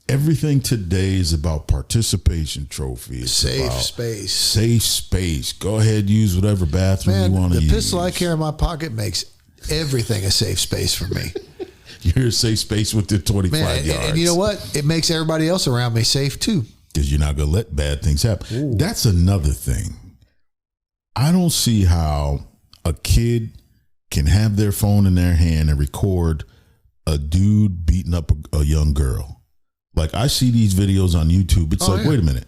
Everything today is about participation trophy. It's Safe about space. Safe space. Go ahead, use whatever bathroom Man, you want to the use. pistol I carry in my pocket makes everything a safe space for me. You're a safe space within 25 Man, yards. and you know what? It makes everybody else around me safe too. Because you're not going to let bad things happen. Ooh. That's another thing. I don't see how a kid can have their phone in their hand and record a dude beating up a young girl. Like, I see these videos on YouTube. It's like, yeah. wait a minute.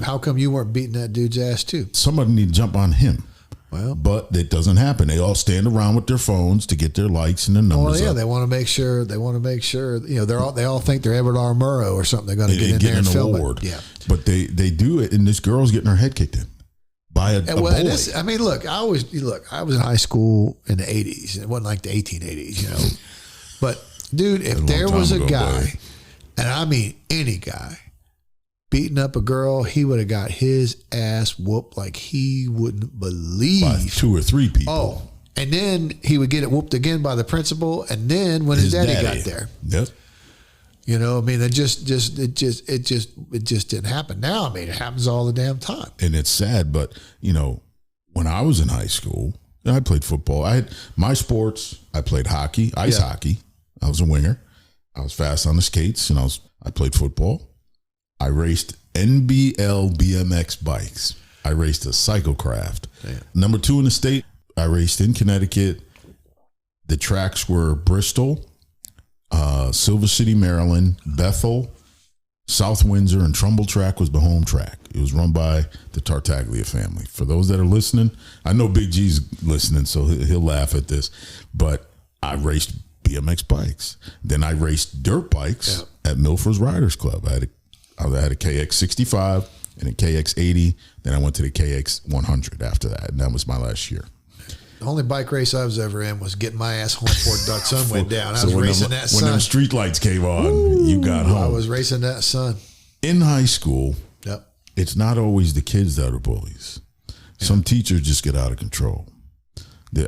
How come you weren't beating that dude's ass too? Somebody need to jump on him. Well, But that doesn't happen. They all stand around with their phones to get their likes and their numbers up. they want to make sure. You know, they all think they're Edward R. Murrow or something. They're going to get in there and film it. Yeah, But they do it, and this girl's getting her head kicked in by a boy. I mean, look, I was in high school in the 80s. It wasn't like the 1880s, you know. But dude, if there was a guy, and I mean any guy, beating up a girl, he would have got his ass whooped like he wouldn't believe. By 2 or 3 people. Oh, and then he would get it whooped again by the principal, and then when his daddy got there. Yep. You know, I mean, it just didn't happen. Now, I mean, it happens all the damn time. And it's sad, but you know, when I was in high school, I played football. I had my sports. I played hockey, ice hockey. I was a winger. I was fast on the skates, and I played football. I raced NBL BMX bikes. I raced a cyclocraft. Damn. Number 2 in the state. I raced in Connecticut. The tracks were Bristol, Silver City, Maryland, Bethel, South Windsor, and Trumbull Track was the home track. It was run by the Tartaglia family. For those that are listening, I know Big G's listening, so he'll laugh at this, but I raced BMX bikes. Then I raced dirt bikes at Milford's Riders Club. I had a KX 65 and a KX 80. Then I went to the KX 100 after that, and that was my last year. The only bike race I was ever in was getting my ass home before the sun went down. I was when racing that sun. When them street lights came on, you got home. I was racing that sun. In high school, Yep. it's not always the kids that are bullies. Some teachers just get out of control.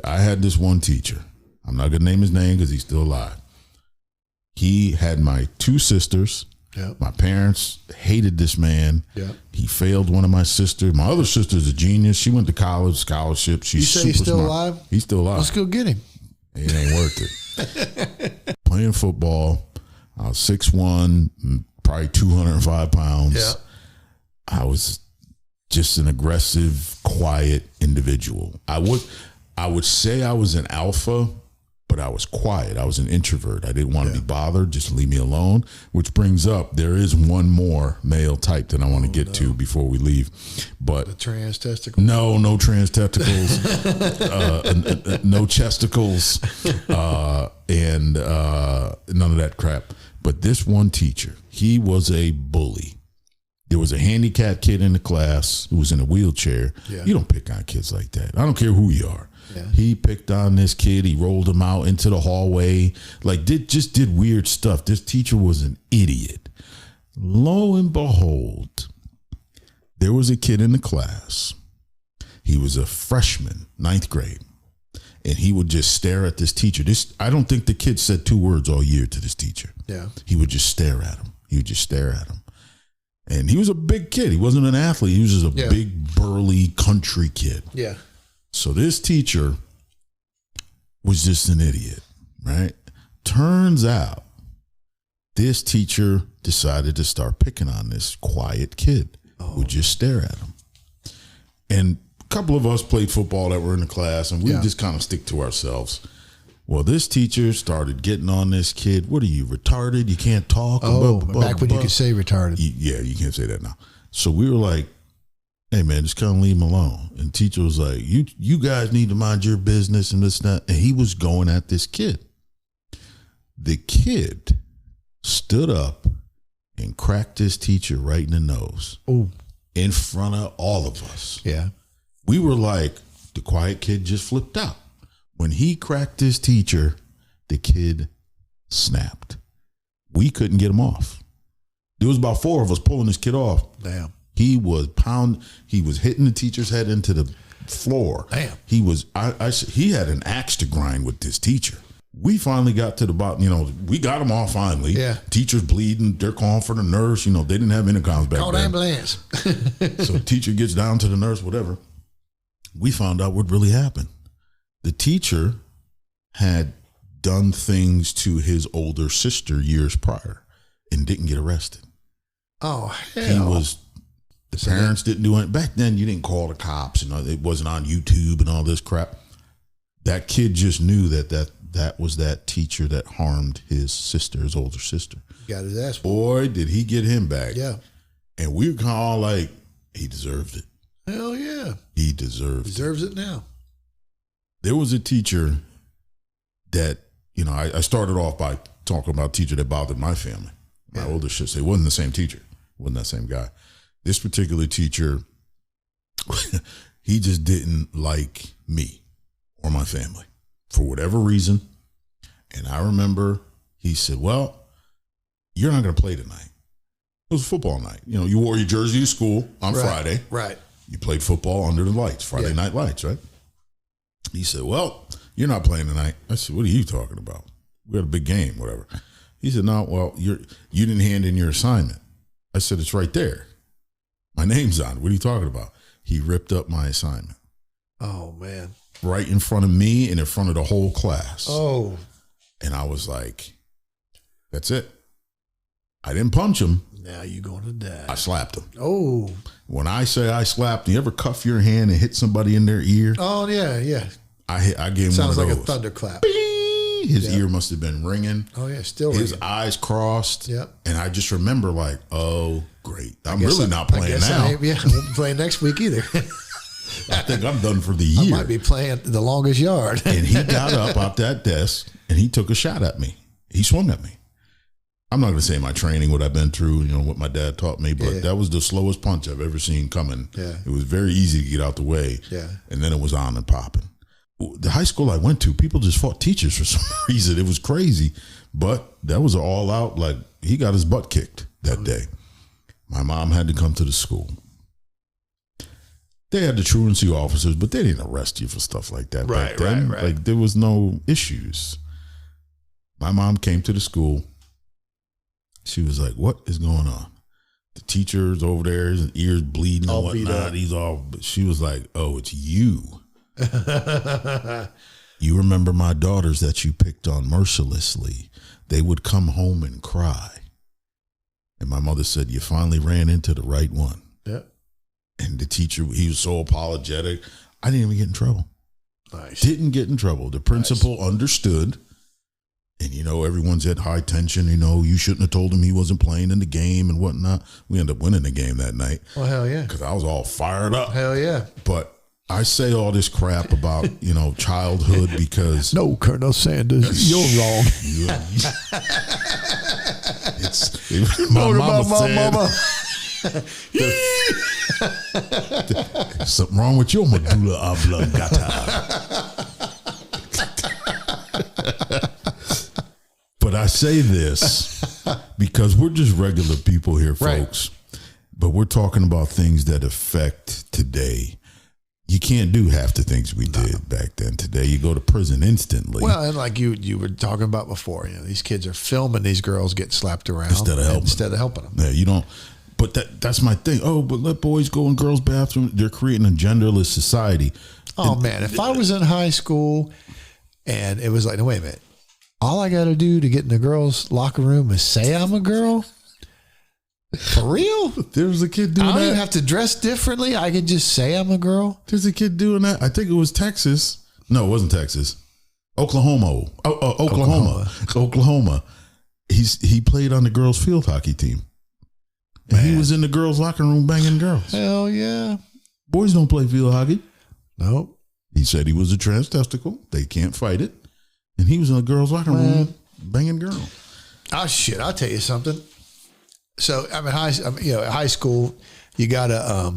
I had this one teacher. I'm not going to name his name because he's still alive. He had my 2 sisters. Yep. My parents hated this man. Yep. He failed one of my sisters. My other sister's a genius. She went to college, scholarship. She's You say super he's still smart. alive? He's still alive. Let's go get him. It ain't worth it. Playing football, I was 6'1", probably 205 pounds. Yeah. I was just an aggressive, quiet individual. I would say I was an alpha, but I was quiet. I was an introvert. I didn't want to be bothered. Just leave me alone. Which brings up, there is one more male type that I want to get to before we leave. But The trans testicles? no trans testicles, no chesticles, and none of that crap. But this one teacher, he was a bully. There was a handicapped kid in the class who was in a wheelchair. Yeah. You don't pick on kids like that. I don't care who you are. Yeah. He picked on this kid. He rolled him out into the hallway. Like, did weird stuff. This teacher was an idiot. Lo and behold, there was a kid in the class. He was a freshman, 9th grade. And he would just stare at this teacher. I don't think the kid said 2 words all year to this teacher. Yeah. He would just stare at him. And he was a big kid. He wasn't an athlete. He was just a big, burly country kid. Yeah. So this teacher was just an idiot, right? Turns out this teacher decided to start picking on this quiet kid who would just stare at him. And a couple of us played football that were in the class, and we just kind of stick to ourselves. Well, this teacher started getting on this kid. What are you, retarded? You can't talk? Back when you could say retarded. Yeah, you can't say that now. So we were like, hey, man, just kind of leave him alone. And teacher was like, you guys need to mind your business and this and that. And he was going at this kid. The kid stood up and cracked this teacher right in the nose. Ooh. In front of all of us. Yeah. We were like, the quiet kid just flipped out. When he cracked this teacher, the kid snapped. We couldn't get him off. There was about 4 of us pulling this kid off. Damn. He was hitting the teacher's head into the floor. Damn. He had an axe to grind with this teacher. We finally got to the bottom, we got him off finally. Yeah. Teacher's bleeding. They're calling for the nurse. They didn't have intercoms back Called then. ambulance. So teacher gets down to the nurse, whatever. We found out what really happened. The teacher had done things to his older sister years prior and didn't get arrested. Oh, hell. The parents didn't do it. Back then, you didn't call the cops. It wasn't on YouTube and all this crap. That kid just knew that was that teacher that harmed his sister, his older sister. Got his ass. Boy, did he get him back. Yeah. And we were kind of all like, he deserved it. Hell yeah. He deserves it now. There was a teacher that, I started off by talking about a teacher that bothered my family. My older sister. It wasn't the same teacher. It wasn't that same guy. This particular teacher, he just didn't like me or my family for whatever reason. And I remember he said, well, you're not going to play tonight. It was a football night. You wore your jersey to school on Friday. Right. You played football under the lights, Friday night lights, right? He said, well, you're not playing tonight. I said, what are you talking about? We had a big game, whatever. He said, no, well, you didn't hand in your assignment. I said, it's right there. My name's on it. What are you talking about? He ripped up my assignment. Oh, man. Right in front of me and in front of the whole class. Oh. And I was like, that's it. I didn't punch him. Now you're going to die. I slapped him. Oh. When I say I slapped, you ever cuff your hand and hit somebody in their ear? Oh, yeah, yeah. I gave him Sounds one of like those. a thunderclap. Bing! His ear must have been ringing. Oh, yeah, still His ringing. eyes crossed. Yep. And I just remember like, oh, great. I'm really not playing now. I won't be playing next week either. I think I'm done for the year. I might be playing the longest yard. And he got up off that desk and he took a shot at me. He swung at me. I'm not going to say my training, what I've been through, what my dad taught me, but that was the slowest punch I've ever seen coming. Yeah. It was very easy to get out the way. Yeah. And then it was on and popping. The high school I went to, people just fought teachers for some reason. It was crazy. But that was all out, like he got his butt kicked that day. My mom had to come to the school. They had the truancy officers, but they didn't arrest you for stuff like that back then. Right. Like there was no issues. My mom came to the school. She was like, what is going on? The teacher's over there, his ears bleeding and whatnot. She was like, oh, it's you. You remember my daughters that you picked on mercilessly. They would come home and cry. And my mother said, you finally ran into the right one. Yeah. And the teacher, he was so apologetic. I didn't even get in trouble. Nice. Didn't get in trouble. The principal understood. And, everyone's at high tension. You shouldn't have told him he wasn't playing in the game and whatnot. We ended up winning the game that night. Well, hell yeah. Because I was all fired up. Hell yeah. But I say all this crap about, childhood because. No, Colonel Sanders, you're wrong. My mama said. Something wrong with your medulla oblongata. But I say this because we're just regular people here, folks. Right. But we're talking about things that affect today. You can't do half the things we did back then. Today, you go to prison instantly. Well, and like you were talking about before, these kids are filming these girls get slapped around instead of helping them. Yeah, you don't. But that's my thing. Oh, but let boys go in girls' bathrooms. They're creating a genderless society. Oh, man. If I was in high school and it was like, no, wait a minute. All I got to do to get in the girls' locker room is say I'm a girl? For real? There's a kid doing that. I don't even have to dress differently. I could just say I'm a girl. There's a kid doing that. I think it was Texas. No, it wasn't Texas. Oklahoma. Oklahoma. He played on the girls' field hockey team. And he was in the girls' locker room banging girls. Hell yeah. Boys don't play field hockey. Nope. He said he was a trans testicle. They can't fight it. And he was in the girls' locker room banging girls. Oh, shit. I'll tell you something. So, high school, you got to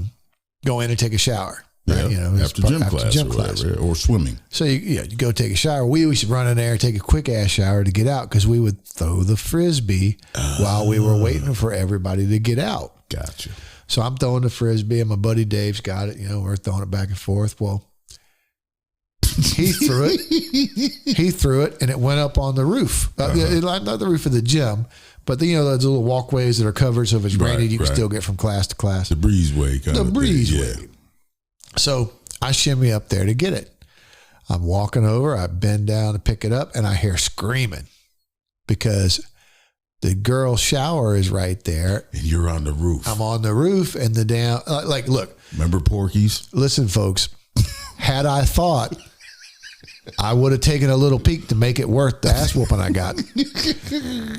go in and take a shower. Right? Yeah, after gym class or swimming. So, you go take a shower. We used to run in there and take a quick-ass shower to get out because we would throw the Frisbee while we were waiting for everybody to get out. Gotcha. So, I'm throwing the Frisbee and my buddy Dave's got it. We're throwing it back and forth. Well, he threw it and it went up on the roof. Not the roof of the gym, but those little walkways that are covered, so if it's raining, you can still get from class to class. The breezeway kind of breezeway. Yeah. So I shimmy up there to get it. I'm walking over, I bend down to pick it up, and I hear screaming because the girl's shower is right there. And you're on the roof. I'm on the roof, and look. Remember Porky's? Listen, folks, had I thought, I would have taken a little peek to make it worth the ass whooping I got.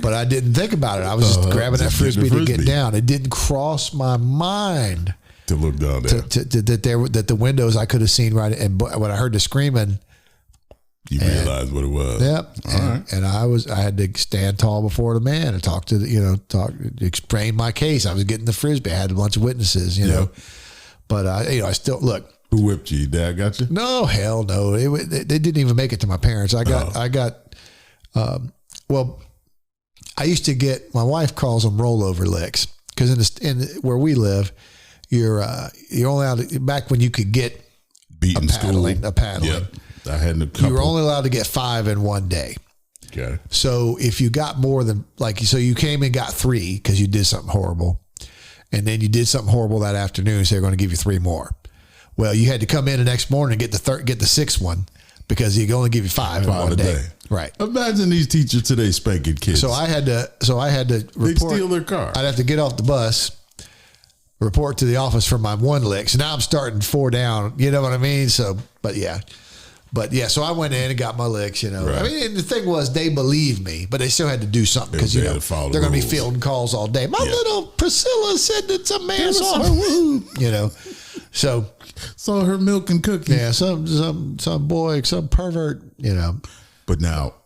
But I didn't think about it. I was just grabbing that Frisbee to get down. It didn't cross my mind to look down there. That the windows I could have seen right. And when I heard the screaming, you realized what it was. Yep. And I had to stand tall before the man and talk to explain my case. I was getting the Frisbee. I had a bunch of witnesses, but I still look. Who whipped you? Dad got you? No, hell no. They didn't even make it to my parents. I used to get, my wife calls them rollover licks because where we live, you're only allowed to, back when you could get beaten paddling. Yep. I had a couple. You were only allowed to get 5 in one day. Okay. So if you got more than so you came and got 3 because you did something horrible, and then you did something horrible that afternoon, so they're going to give you 3 more. Well, you had to come in the next morning and get the 6th one because he can only give you 5 in one day. Right. Imagine these teachers today spanking kids. So I had to report. They'd steal their car. I'd have to get off the bus, report to the office for my 1 lick. So now I'm starting 4 down. You know what I mean? So, but yeah. So I went in and got my licks, Right. I mean, and the thing was, they believed me, but they still had to do something because, they're going to be fielding calls all day. My little Priscilla said that some man saw her. Woo, So saw her milk and cookies. Yeah, some boy, some pervert, But now,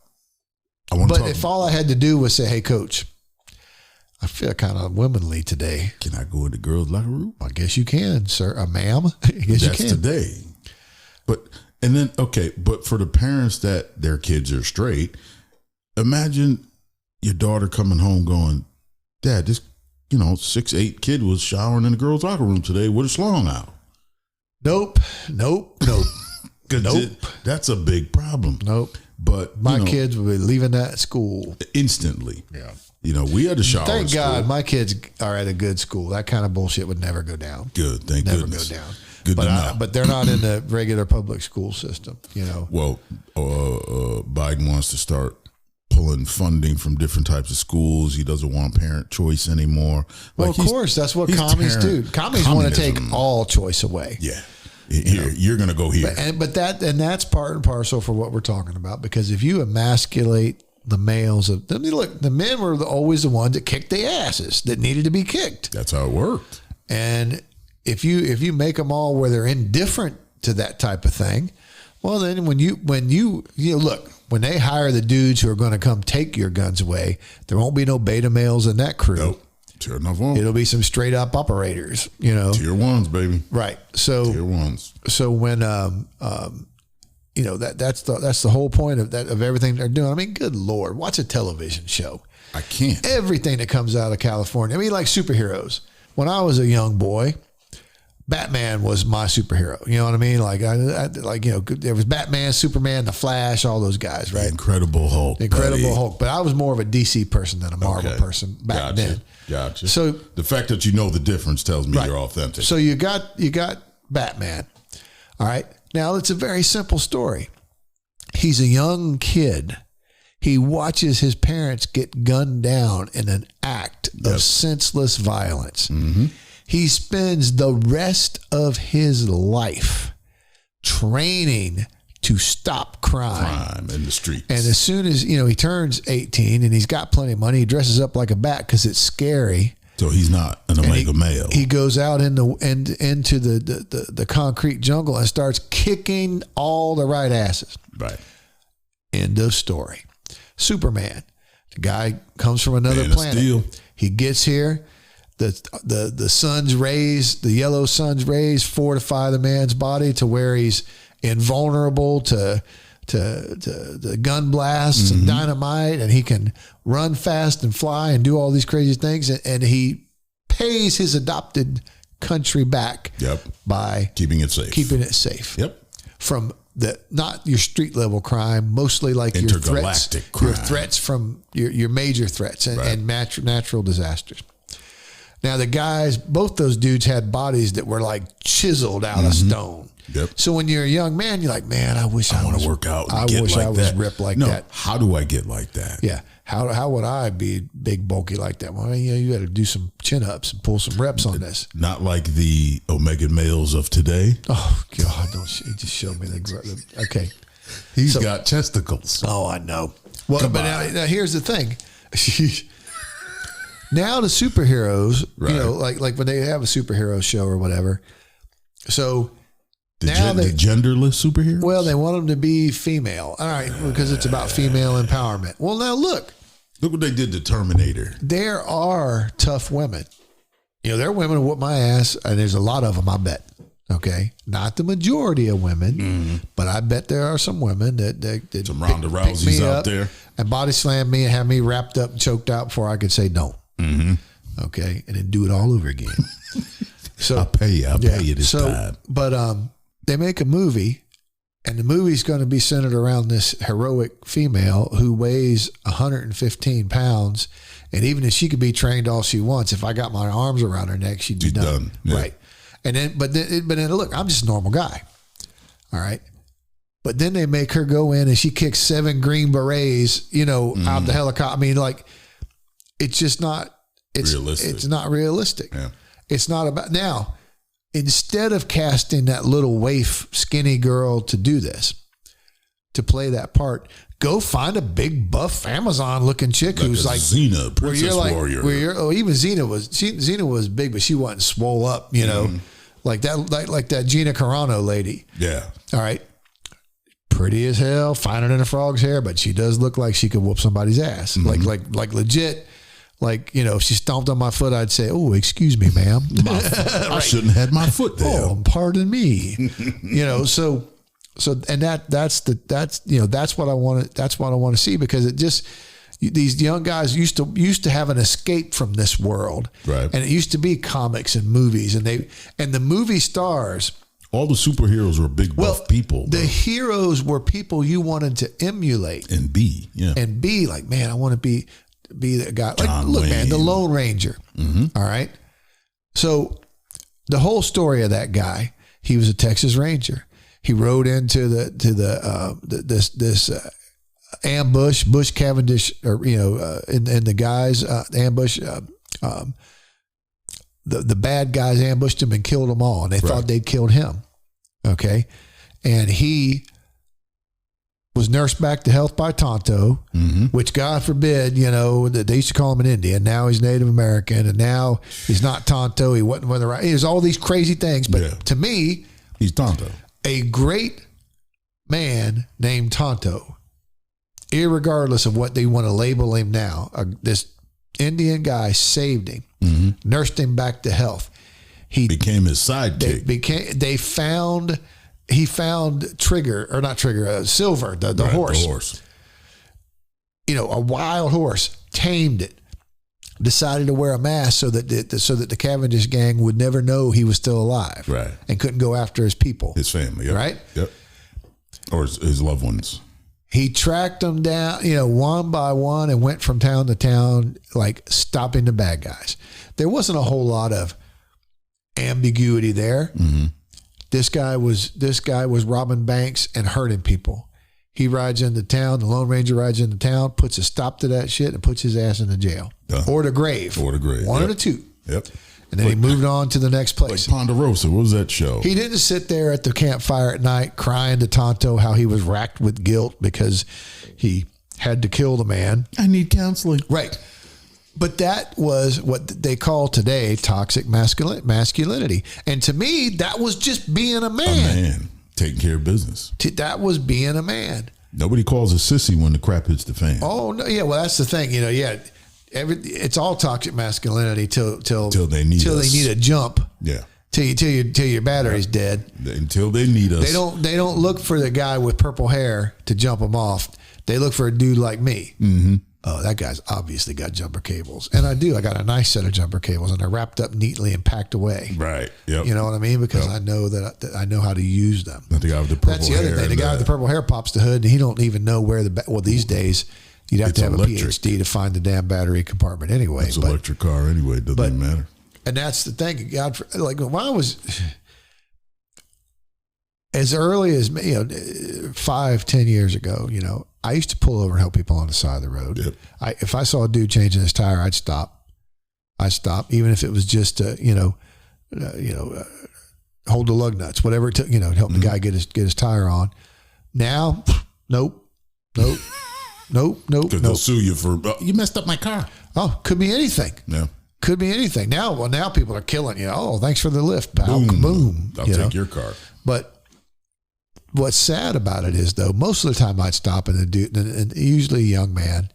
if all I had to do was say, "Hey, coach, I feel kind of womanly today. Can I go in the girls' locker room?" I guess you can, sir, ma'am. I guess you can. That's today. But for the parents that their kids are straight, imagine your daughter coming home going, "Dad, this 6'8" kid was showering in the girls' locker room today with a schlong out." Nope. That's a big problem. Nope. But my kids will be leaving that school instantly. Yeah. We had a shower. Thank God my kids are at a good school. That kind of bullshit would never go down. Good. Thank goodness. Never go down. Good to know. But they're not in the regular public school system, Well, Biden wants to start pulling funding from different types of schools. He doesn't want parent choice anymore. Well, of course, that's what commies do. Commies want to take all choice away. Yeah. Here, you're going to go here. But that's part and parcel for what we're talking about, because if you emasculate the males I mean, look, the men were always the ones that kicked their asses that needed to be kicked. That's how it worked. And if you make them all where they're indifferent to that type of thing, well, then when you look, when they hire the dudes who are going to come take your guns away, there won't be no beta males in that crew. Nope. Sure enough, won't. It'll be some straight up operators, Tier ones, baby. Right. So Tier ones. So when that's the whole point of everything they're doing. I mean, good Lord, watch a television show. I can't. Everything that comes out of California. I mean, like superheroes. When I was a young boy, Batman was my superhero. You know what I mean? Like, there was Batman, Superman, The Flash, all those guys, right? The Incredible Hulk. Hulk. But I was more of a DC person than a Marvel person back then. Gotcha. So the fact that you know the difference tells me you're authentic. So you got Batman. All right. Now it's a very simple story. He's a young kid. He watches his parents get gunned down in an act of senseless violence. Mm-hmm. He spends the rest of his life training to stop crime in the streets. And as soon as, he turns 18 and he's got plenty of money, he dresses up like a bat because it's scary. So he's not an omega male. He goes out into the concrete jungle and starts kicking all the right asses. Right. End of story. Superman. The guy comes from another planet. He gets here. The sun's rays, the yellow sun's rays fortify the man's body to where he's invulnerable to the gun blasts and dynamite, and he can run fast and fly and do all these crazy things. And he pays his adopted country back by keeping it safe. Yep. From not your street level crime, mostly like your threats from your major threats and natural disasters. Now the guys, both those dudes had bodies that were like chiseled out of stone. Yep. So when you're a young man, you're like, man, I wish I want to work out. I wish I was ripped like that. How do I get like that? Yeah. How would I be big, bulky like that? Well, you got to do some chin ups and pull some reps on this. Not like the omega males of today. Oh God, he just showed me okay. He's got testicles. Oh, I know. Well, but now here's the thing. Now the superheroes, like when they have a superhero show or whatever. So the genderless superheroes? Well, they want them to be female. All right, because it's about female empowerment. Well, now look what they did to Terminator. There are tough women. There are women who whoop my ass, and there's a lot of them, I bet. Okay, not the majority of women, but I bet there are some women that some Ronda Rouseys out there and body slam me and have me wrapped up and choked out before I could say no. Mm-hmm. Okay, and then do it all over again. So I'll pay you this time. But they make a movie, and the movie's going to be centered around this heroic female who weighs 115 pounds, and even if she could be trained all she wants, if I got my arms around her neck, she'd be done. Yeah. Right. And then, but then look, I'm just a normal guy. All right. But then they make her go in and she kicks 7 Green Berets, out the helicopter. I mean, like, it's just not, realistic. It's not realistic. Yeah. It's not about, now, instead of casting that little waif skinny girl to do this, to play that part, go find a big buff Amazon looking chick who's like Xena, Princess Warrior. Even Xena was big, but she wasn't swole up, like that Gina Carano lady. Yeah. All right. Pretty as hell, finer than a frog's hair, but she does look like she could whoop somebody's ass. Like legit. Like, if she stomped on my foot, I'd say, "Oh, excuse me, ma'am. I shouldn't have had my foot there. Oh, pardon me." So and that's what I want to see, because it just, these young guys used to have an escape from this world. Right. And it used to be comics and movies, and the movie stars, all the superheroes were big buff people. The heroes were people you wanted to emulate and be like, man, I want to be that guy. John look, Wayne. man, the Lone Ranger. Mm-hmm. All right. So the whole story of that guy, he was a Texas Ranger. He rode into this ambush, Bush Cavendish, or in the guys ambush. The bad guys ambushed him and killed them all, and they thought they'd killed him. Okay. And he was nursed back to health by Tonto, which God forbid, that they used to call him an Indian. Now he's Native American, and now he's not Tonto. He wasn't with the right. He was all these crazy things. But to me, he's Tonto. A great man named Tonto, irregardless of what they want to label him now, this Indian guy saved him, nursed him back to health. He became his sidekick. He found Silver, the horse. The horse. A wild horse, tamed it, decided to wear a mask so that the Cavendish gang would never know he was still alive, right, and couldn't go after his people, his family, right, or his loved ones. He tracked them down, one by one, and went from town to town, like stopping the bad guys. There wasn't a whole lot of ambiguity there. This guy was robbing banks and hurting people. He rides into town. The Lone Ranger rides into town, puts a stop to that shit, and puts his ass in the jail or the grave. One of the two. Yep. And then he moved on to the next place. Like Ponderosa, what was that show? He didn't sit there at the campfire at night crying to Tonto how he was racked with guilt because he had to kill the man. I need counseling. Right. But that was what they call today toxic masculinity. And to me, that was just being a man. A man taking care of business. That was being a man. Nobody calls a sissy when the crap hits the fan. Oh, no. Yeah, well, that's the thing. It's all toxic masculinity till they need a jump. Yeah. Till your battery's dead. Until they need us. They don't look for the guy with purple hair to jump them off. They look for a dude like me. Oh, that guy's obviously got jumper cables. And I do. I got a nice set of jumper cables, and they're wrapped up neatly and packed away. Right. Yep. You know what I mean? Because I know that I know how to use them. The guy with the purple hair. That's the other thing. The guy with the purple hair pops the hood, and he don't even know where these days you'd have to have electric. a PhD to find the damn battery compartment anyway. It's an electric car anyway. It doesn't even matter. And that's the thing. When I was as early as 5-10 years ago, I used to pull over and help people on the side of the road. Yep. If I saw a dude changing his tire, I'd stop. Even if it was just hold the lug nuts, whatever it took, help the guy get his tire on. Now, nope. Because they'll sue you for you messed up my car. Oh, could be anything. Yeah. Could be anything. Now people are killing you. Oh, thanks for the lift, pal. Boom. I'll take your car. But what's sad about it is, though, most of the time I'd stop and usually a young man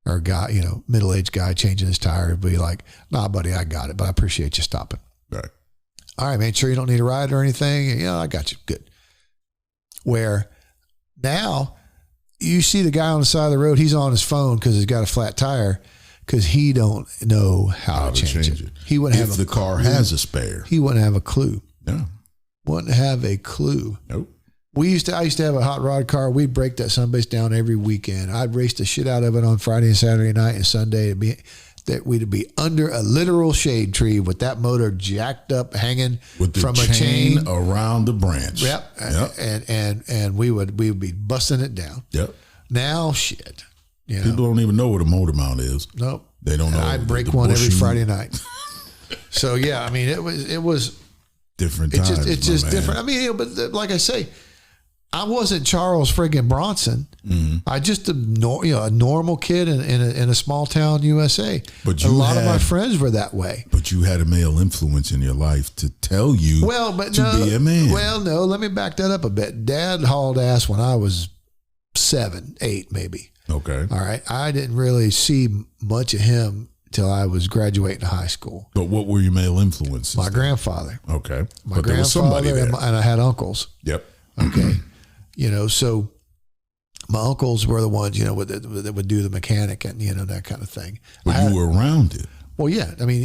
or a guy, middle-aged guy changing his tire would be like, nah, buddy, I got it, but I appreciate you stopping. Right. All right, man, sure you don't need a ride or anything? Yeah, I got you. Good. Where now you see the guy on the side of the road, he's on his phone because he's got a flat tire because he don't know how to change it. He wouldn't have the car has a spare. He wouldn't have a clue. No. Wouldn't have a clue. Nope. I used to have a hot rod car. We'd break that sumbase down every weekend. I'd race the shit out of it on Friday and Saturday night and Sunday. We'd be under a literal shade tree with that motor jacked up, hanging with the from a chain around the branch. Yep. And we would be busting it down. Yep. Now shit. People don't even know what a motor mount is. Nope. They don't know. I'd break one every Friday night. So yeah, I mean it was different times. It's just different. I mean, but like I say, I wasn't Charles friggin' Bronson. I just a normal kid in a small town USA. But a lot of my friends were that way. But you had a male influence in your life to tell you to be a man. Well, no, let me back that up a bit. Dad hauled ass when I was 7, 8 maybe. Okay. All right. I didn't really see much of him till I was graduating high school. But what were your male influences? My grandfather. Okay. My grandfather and I had uncles. Yep. Okay. So my uncles were the ones, that would do the mechanic and, that kind of thing. But you were around it. Well, yeah. I mean,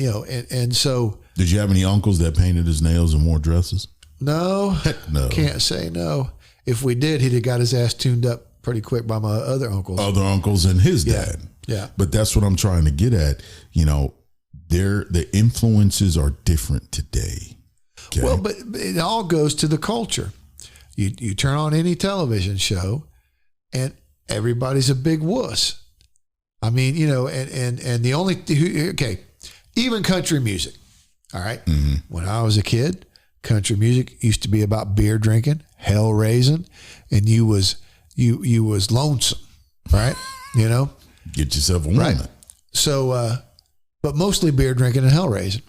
and so. Did you have any uncles that painted his nails and wore dresses? No. Heck no. Can't say no. If we did, he'd have got his ass tuned up pretty quick by my other uncles. Other uncles and his dad. Yeah. But that's what I'm trying to get at. The influences are different today. Okay? Well, but it all goes to the culture. You turn on any television show and everybody's a big wuss. I mean, and the only, even country music. All right. Mm-hmm. When I was a kid, country music used to be about beer drinking, hell raising, and you was lonesome, right? You know, get yourself a woman. Right. So, but mostly beer drinking and hell raising.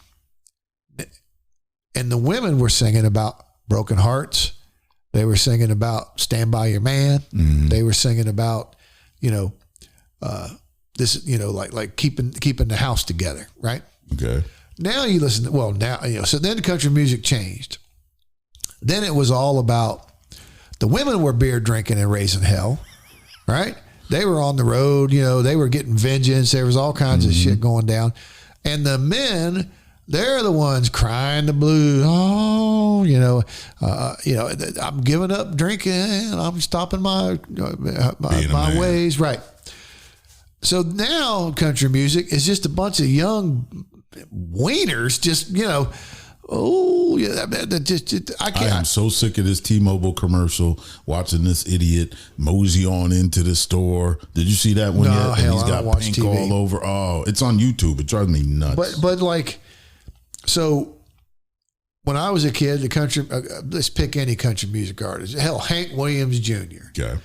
And the women were singing about broken hearts. They were singing about stand by your man. Mm-hmm. They were singing about, this, like keeping the house together, right? Okay. Now you listen to, so then country music changed. Then it was all about the women were beer drinking and raising hell, right? They were on the road, they were getting vengeance. There was all kinds of shit going down. And the men, they're the ones crying the blues. Oh, I'm giving up drinking. I'm stopping my ways. Right. So now country music is just a bunch of young wieners, I am so sick of this T-Mobile commercial, watching this idiot mosey on into the store. Did you see that one yet? And he's got pink TV all over. Oh, it's on YouTube. It drives me nuts. But so when I was a kid, the country, let's pick any country music artist. Hell, Hank Williams Jr. Okay.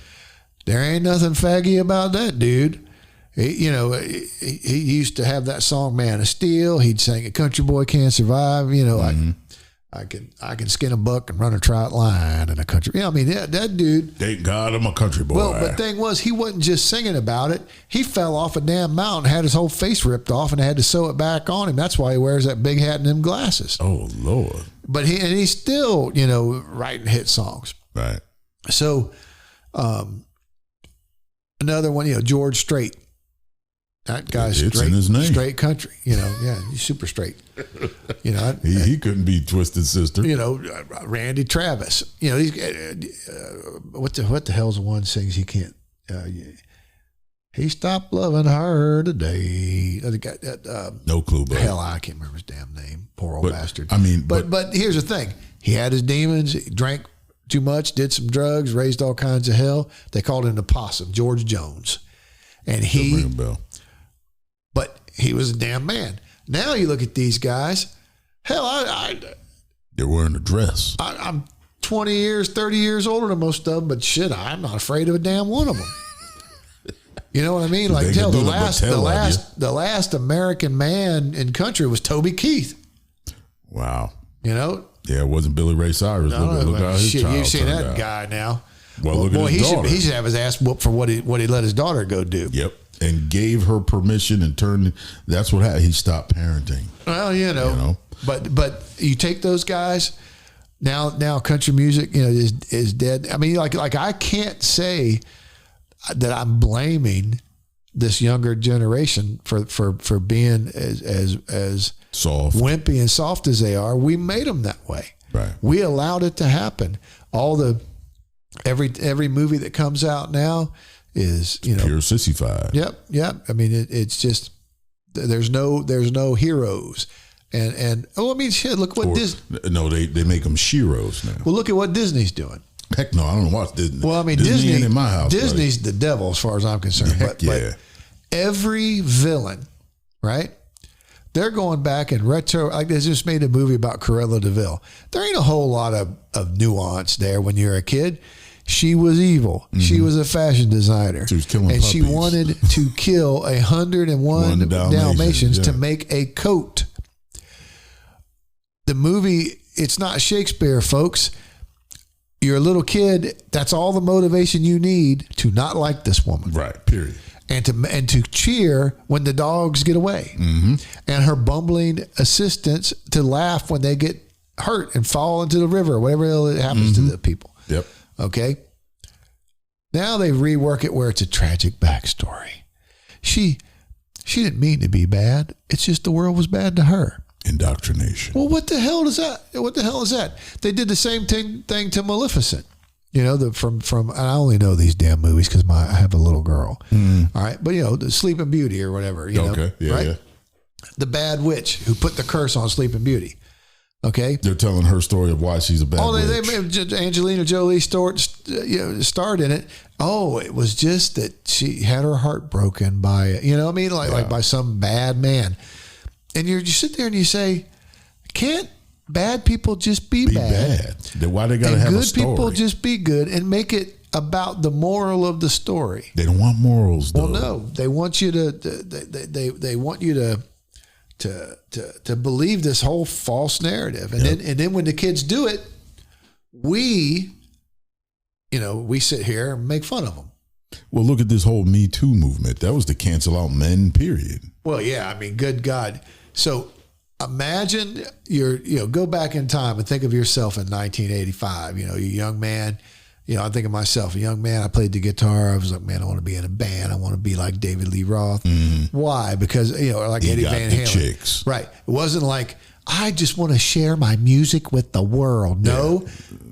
There ain't nothing faggy about that dude. He used to have that song "Man of Steel." He'd sing "A Country Boy Can't Survive." I can skin a buck and run a trout line in a country. That dude. Thank God I'm a country boy. Well, but the thing was, he wasn't just singing about it. He fell off a damn mountain, had his whole face ripped off, and had to sew it back on him. That's why he wears that big hat and them glasses. Oh Lord! But he's still writing hit songs. Right. So, another one, George Strait. That guy's straight, in his name. Straight country, he's super straight. He couldn't be Twisted Sister. Randy Travis. He's what the hell's the one sings he can't. He stopped loving her today. No clue, but hell, I can't remember his damn name. Poor old bastard. But here's the thing: he had his demons. He drank too much, did some drugs, raised all kinds of hell. They called him the Possum, George Jones, and he. But he was a damn man. Now you look at these guys. Hell, they're wearing a dress. I'm 20 years, 30 years older than most of them, but shit, I'm not afraid of a damn one of them. You know what I mean? Like, the last American man in country was Toby Keith. Wow. Yeah, it wasn't Billy Ray Cyrus. Look how his child you've seen that out. Guy now. Well, look at his daughter. He should have his ass whooped for what he let his daughter go do. Yep. And gave her permission and turned. That's what happened. He stopped parenting. Well, but you take those guys now. Country music, is dead. I mean, like I can't say that I'm blaming this younger generation for being as soft, wimpy, and soft as they are. We made them that way. Right. We allowed it to happen. Every movie that comes out now is pure sissified. Yep. I mean, it's just there's no heroes, and shit. Look what Disney. No, they make them sheroes now. Well, look at what Disney's doing. Heck no, I don't watch Disney. Well, I mean, Disney ain't in my house. Disney's the devil as far as I'm concerned. But every villain, right? They're going back and retro. Like they just made a movie about Cruella de Vil. There ain't a whole lot of nuance there when you're a kid. She was evil. Mm-hmm. She was a fashion designer. She was killing and puppies. She wanted to kill 101 Dalmatians to make a coat. The movie, it's not Shakespeare, folks. You're a little kid. That's all the motivation you need to not like this woman. Right. Period. And to cheer when the dogs get away. Mm-hmm. And her bumbling assistants to laugh when they get hurt and fall into the river, whatever it happens to the people. Yep. Okay. Now they rework it where it's a tragic backstory. She didn't mean to be bad. It's just the world was bad to her. Indoctrination. Well, what the hell is that? What the hell is that? They did the same thing to Maleficent. From I only know these damn movies because I have a little girl. Mm. All right, but the Sleeping Beauty or whatever. Okay. Yeah. Right? Yeah. The bad witch who put the curse on Sleeping Beauty. Okay, they're telling her story of why she's a bad witch. They Angelina Jolie starred in it. Oh, it was just that she had her heart broken by like by some bad man. And you sit there and you say, can't bad people just be bad. Then why they gotta have a story? Good people just be good and make it about the moral of the story. They don't want morals, though. Well, no, they want you to. They want you to believe this whole false narrative, and then when the kids do it, we sit here and make fun of them. Well, look at this whole Me Too movement. That was to cancel out men, period. Well, yeah, I mean, good God. So imagine go back in time and think of yourself in 1985. You're a young man. I think of myself, a young man. I played the guitar. I was like, man, I want to be in a band. I want to be like David Lee Roth. Mm-hmm. Why? Because, like Eddie Van Halen. Chicks. Right. It wasn't like, I just want to share my music with the world. No,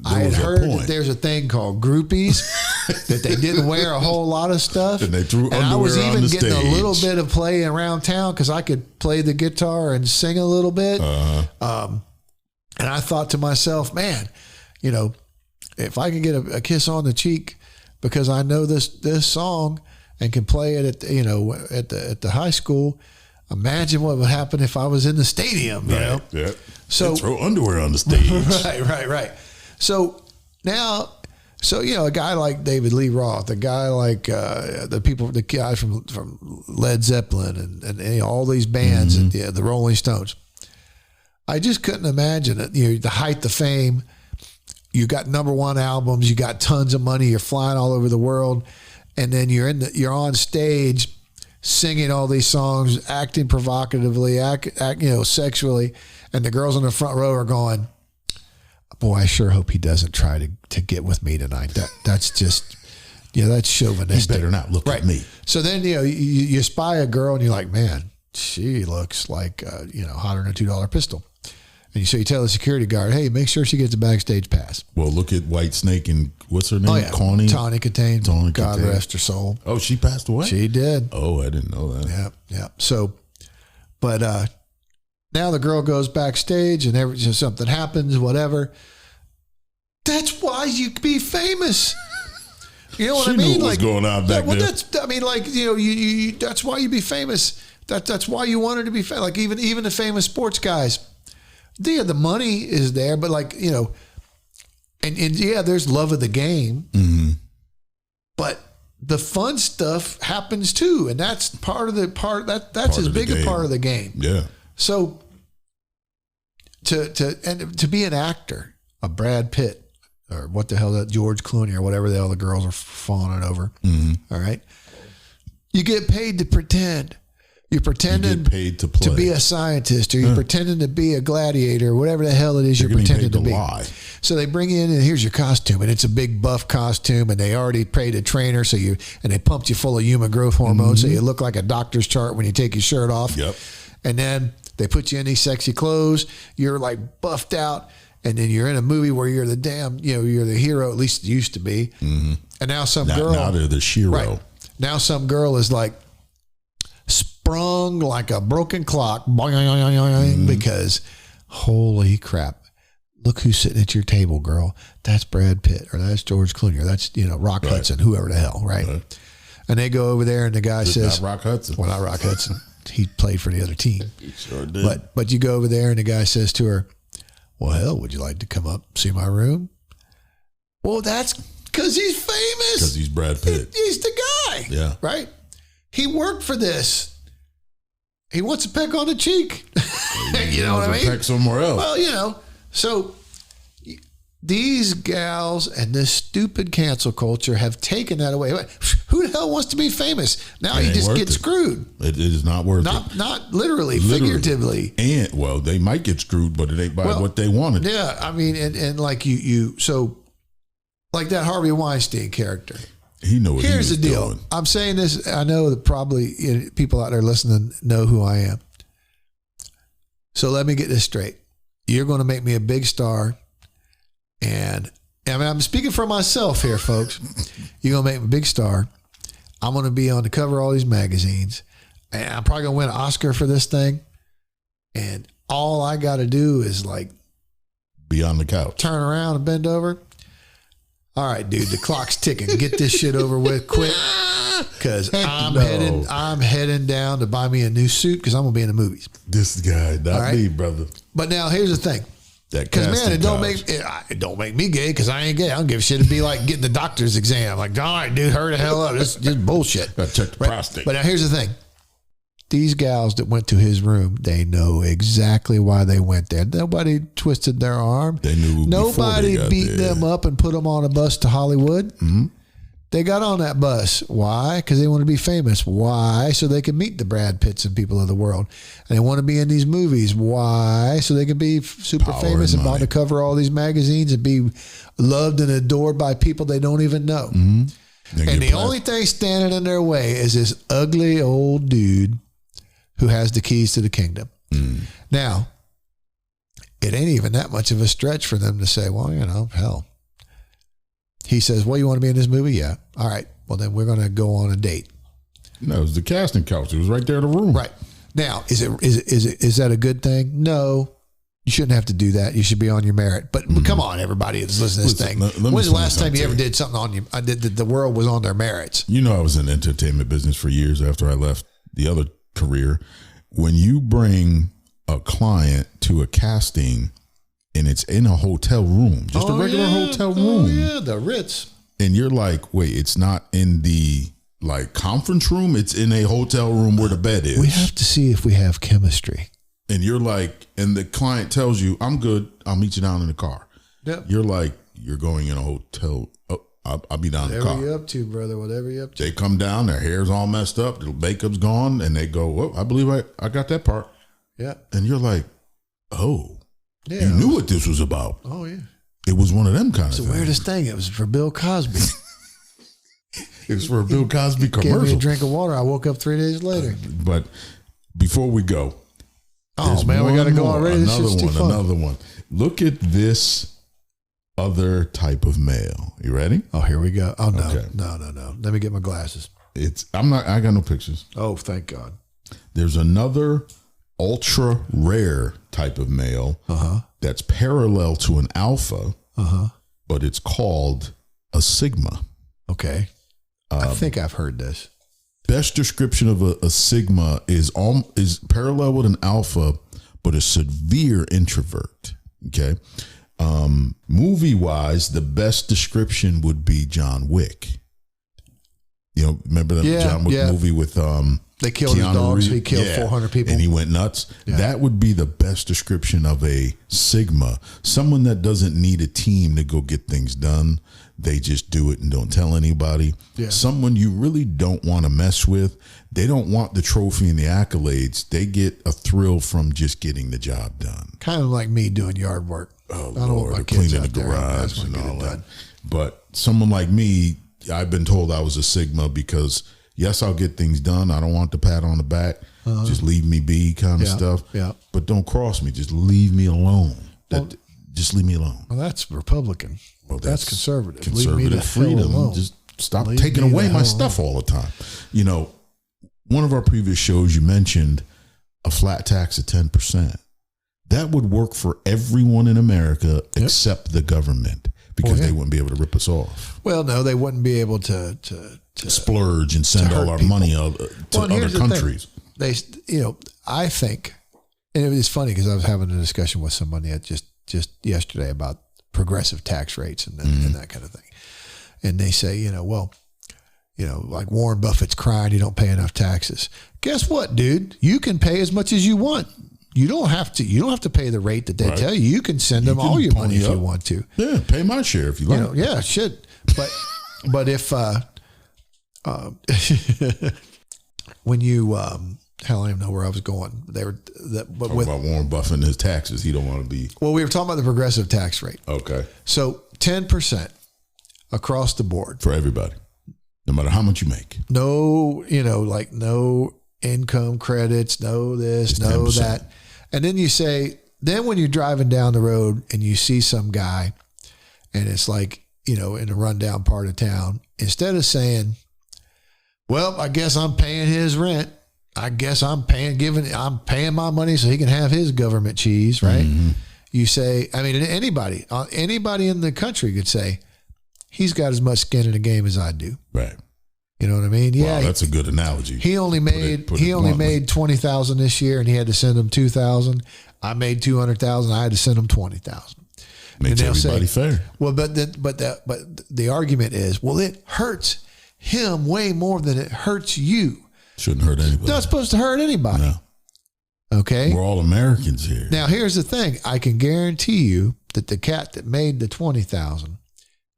I had heard that there's a thing called groupies, that they didn't wear a whole lot of stuff. And they threw underwear on the stage. And I was even getting a little bit of play around town because I could play the guitar and sing a little bit. Uh-huh. And I thought to myself, man, if I can get a kiss on the cheek because I know this song and can play it at the high school, imagine what would happen if I was in the stadium, Yeah. So throw underwear on the stage. Right. So now, a guy like David Lee Roth, a guy like the guys from Led Zeppelin and all these bands, mm-hmm. and the Rolling Stones. I just couldn't imagine it. The height of fame. You got number one albums. You got tons of money. You're flying all over the world, and then you're on stage, singing all these songs, acting provocatively, sexually, and the girls in the front row are going, "Boy, I sure hope he doesn't try to get with me tonight." That's just, that's chauvinistic. You better not look at me. So then, you spy a girl and you're like, man, she looks like, hotter than a $2 pistol. And so you tell the security guard, hey, make sure she gets a backstage pass. Well, look at White Snake and what's her name? Oh, yeah. Tawny Kitaen. God rest her soul. Oh, she passed away? She did. Oh, I didn't know that. Yeah. So, but now the girl goes backstage and something happens, whatever. That's why you be famous. You know what I mean? Knew what was going on back then. That's why you be famous. That's why you wanted to be famous. Like even the famous sports guys. The money is there, but there's love of the game, mm-hmm. but the fun stuff happens too, and that's that's as big a part of the game. Yeah. So to be an actor, a Brad Pitt or what the hell that George Clooney or whatever the hell the girls are fawning over. Mm-hmm. All right, you get paid to pretend. You're pretending you get paid to play. To be a scientist, or you're pretending to be a gladiator, or whatever the hell it is you're pretending to be. Lie. So they bring you in, and here's your costume, and it's a big buff costume, and they already paid a trainer, and they pumped you full of human growth hormones, mm-hmm. so you look like a doctor's chart when you take your shirt off. Yep. And then they put you in these sexy clothes. You're like buffed out, and then you're in a movie where you're you're the hero. At least it used to be. Mm-hmm. And now now they're the shiro. Right. Now some girl is like sprung like a broken clock, mm-hmm. because holy crap, look who's sitting at your table, girl. That's Brad Pitt, or that's George Clooney, or that's Rock Hudson, whoever the hell, right? And they go over there, and the guy says, not Rock Hudson. Well, not Rock Hudson. He played for the other team. He sure did. But you go over there, and the guy says to her, well, hell, would you like to come up see my room? Well, that's because he's famous. Because he's Brad Pitt. He's the guy. Yeah. Right? He worked for this. He wants a peck on the cheek. You know what I mean? Peck somewhere else. Well, so these gals and this stupid cancel culture have taken that away. Who the hell wants to be famous? Now you just get screwed. It is not worth it. Not literally, figuratively. And they might get screwed, but it ain't by what they wanted. Yeah, I mean, and like so like that Harvey Weinstein character. He knew what Here's he was the deal. doing. I'm saying this. I know that probably people out there listening know who I am. So let me get this straight. You're going to make me a big star. And I mean, I'm speaking for myself here, folks. You're going to make me a big star. I'm going to be on the cover of all these magazines. And I'm probably going to win an Oscar for this thing. And all I got to do is be on the couch. Turn around and bend over. All right, dude, the clock's ticking. Get this shit over with quick, because I'm heading down to buy me a new suit because I'm gonna be in the movies. This guy, not me, brother. But now here's the thing: Because man, it don't make me gay because I ain't gay. I don't give a shit. It'd be like getting the doctor's exam. Like, all right, dude, hurry the hell up. This is just bullshit. Got to check the prostate. But now here's the thing. These gals that went to his room, they know exactly why they went there. Nobody twisted their arm. They knew. Nobody beat them up and put them on a bus to Hollywood. Mm-hmm. They got on that bus. Why? Because they want to be famous. Why? So they can meet the Brad Pitts and people of the world. And they want to be in these movies. Why? So they can be super famous and want to cover all these magazines and be loved and adored by people they don't even know. Mm-hmm. And the only thing standing in their way is this ugly old dude who has the keys to the kingdom. Mm. Now, it ain't even that much of a stretch for them to say, well, hell. He says, well, you want to be in this movie? Yeah. All right. Well, then we're going to go on a date. No, it was the casting couch. It was right there in the room. Right. Now, is that a good thing? No. You shouldn't have to do that. You should be on your merit. But come on, everybody that's listening to this thing. When's the last time you ever did something on you? The world was on their merits. You know, I was in the entertainment business for years after I left the other career. When you bring a client to a casting and it's in a hotel room, just a regular hotel room. Oh, yeah, the Ritz. And you're like, wait, it's not in the conference room. It's in a hotel room where the bed is. We have to see if we have chemistry. And you're like, and the client tells you, I'm good. I'll meet you down in the car. Yep. You're like, you're going in a hotel. Oh, I'll be down in the car. Whatever you up to, brother, whatever you up to. They come down, their hair's all messed up, the makeup's gone, and they go, well, I believe I got that part. Yeah. And you're like, oh, yeah, you knew what this was about. Oh, yeah. It was one of them kind of things. It's the weirdest thing. It was for Bill Cosby. It was for a Bill Cosby commercial. Gave me a drink of water. I woke up 3 days later. But before we go. Oh, man, we got to go already. Another one. Look at this other type of male. You ready? Oh, here we go. Oh, no. Okay. No. Let me get my glasses. I got no pictures. Oh, thank God. There's another ultra rare type of male that's parallel to an alpha, but it's called a sigma. Okay. I think I've heard this. Best description of a sigma is parallel with an alpha, but a severe introvert. Okay. Movie wise, the best description would be John Wick. You know, remember the John Wick movie with they killed his dogs. He killed 400 people. And he went nuts. Yeah. That would be the best description of a sigma. Someone that doesn't need a team to go get things done. They just do it and don't tell anybody. Yeah. Someone you really don't want to mess with. They don't want the trophy and the accolades. They get a thrill from just getting the job done. Kind of like me doing yard work. Oh, I don't want my kids cleaning the garage and all that. But someone like me, I've been told I was a sigma because yes, I'll get things done. I don't want the pat on the back. Just leave me be kind of stuff. Yeah. But don't cross me. Just leave me alone. Just leave me alone. Well, that's Republican. Well, that's conservative. Conservative freedom. Just stop taking away my stuff all the time. You know, one of our previous shows, you mentioned a flat tax of 10%. That would work for everyone in America except the government because they wouldn't be able to rip us off. Well, no, they wouldn't be able to splurge and send all our money to other countries. I think, and it was funny because I was having a discussion with somebody just yesterday about progressive tax rates and that kind of thing. And they say, like Warren Buffett's crying, you don't pay enough taxes. Guess what, dude? You can pay as much as you want. You don't have to pay the rate that they tell you. You can send them all your money if you want to. Yeah, pay my share if you like. Yeah, shit. But if when you hell, I don't even know where I was going. Talking about Warren Buffett and his taxes. He don't want to be. Well, we were talking about the progressive tax rate. Okay. So 10% across the board for everybody, no matter how much you make. No, no income credits, no this, just no 10%. That. And then you say, then when you're driving down the road and you see some guy and it's like, in a rundown part of town, instead of saying, well, I guess I'm paying his rent. I guess I'm paying my money so he can have his government cheese, right? Mm-hmm. You say, anybody in the country could say, he's got as much skin in the game as I do. Right. You know what I mean? Yeah. Wow, that's a good analogy. He only made $20,000 this year and he had to send them $2,000. I made 200,000. I had to send them 20,000. Makes everybody fair. Well, but the argument is, well, it hurts him way more than it hurts you. Shouldn't hurt anybody. Not supposed to hurt anybody. No. Okay. We're all Americans here. Now, here's the thing. I can guarantee you that the cat that made the 20,000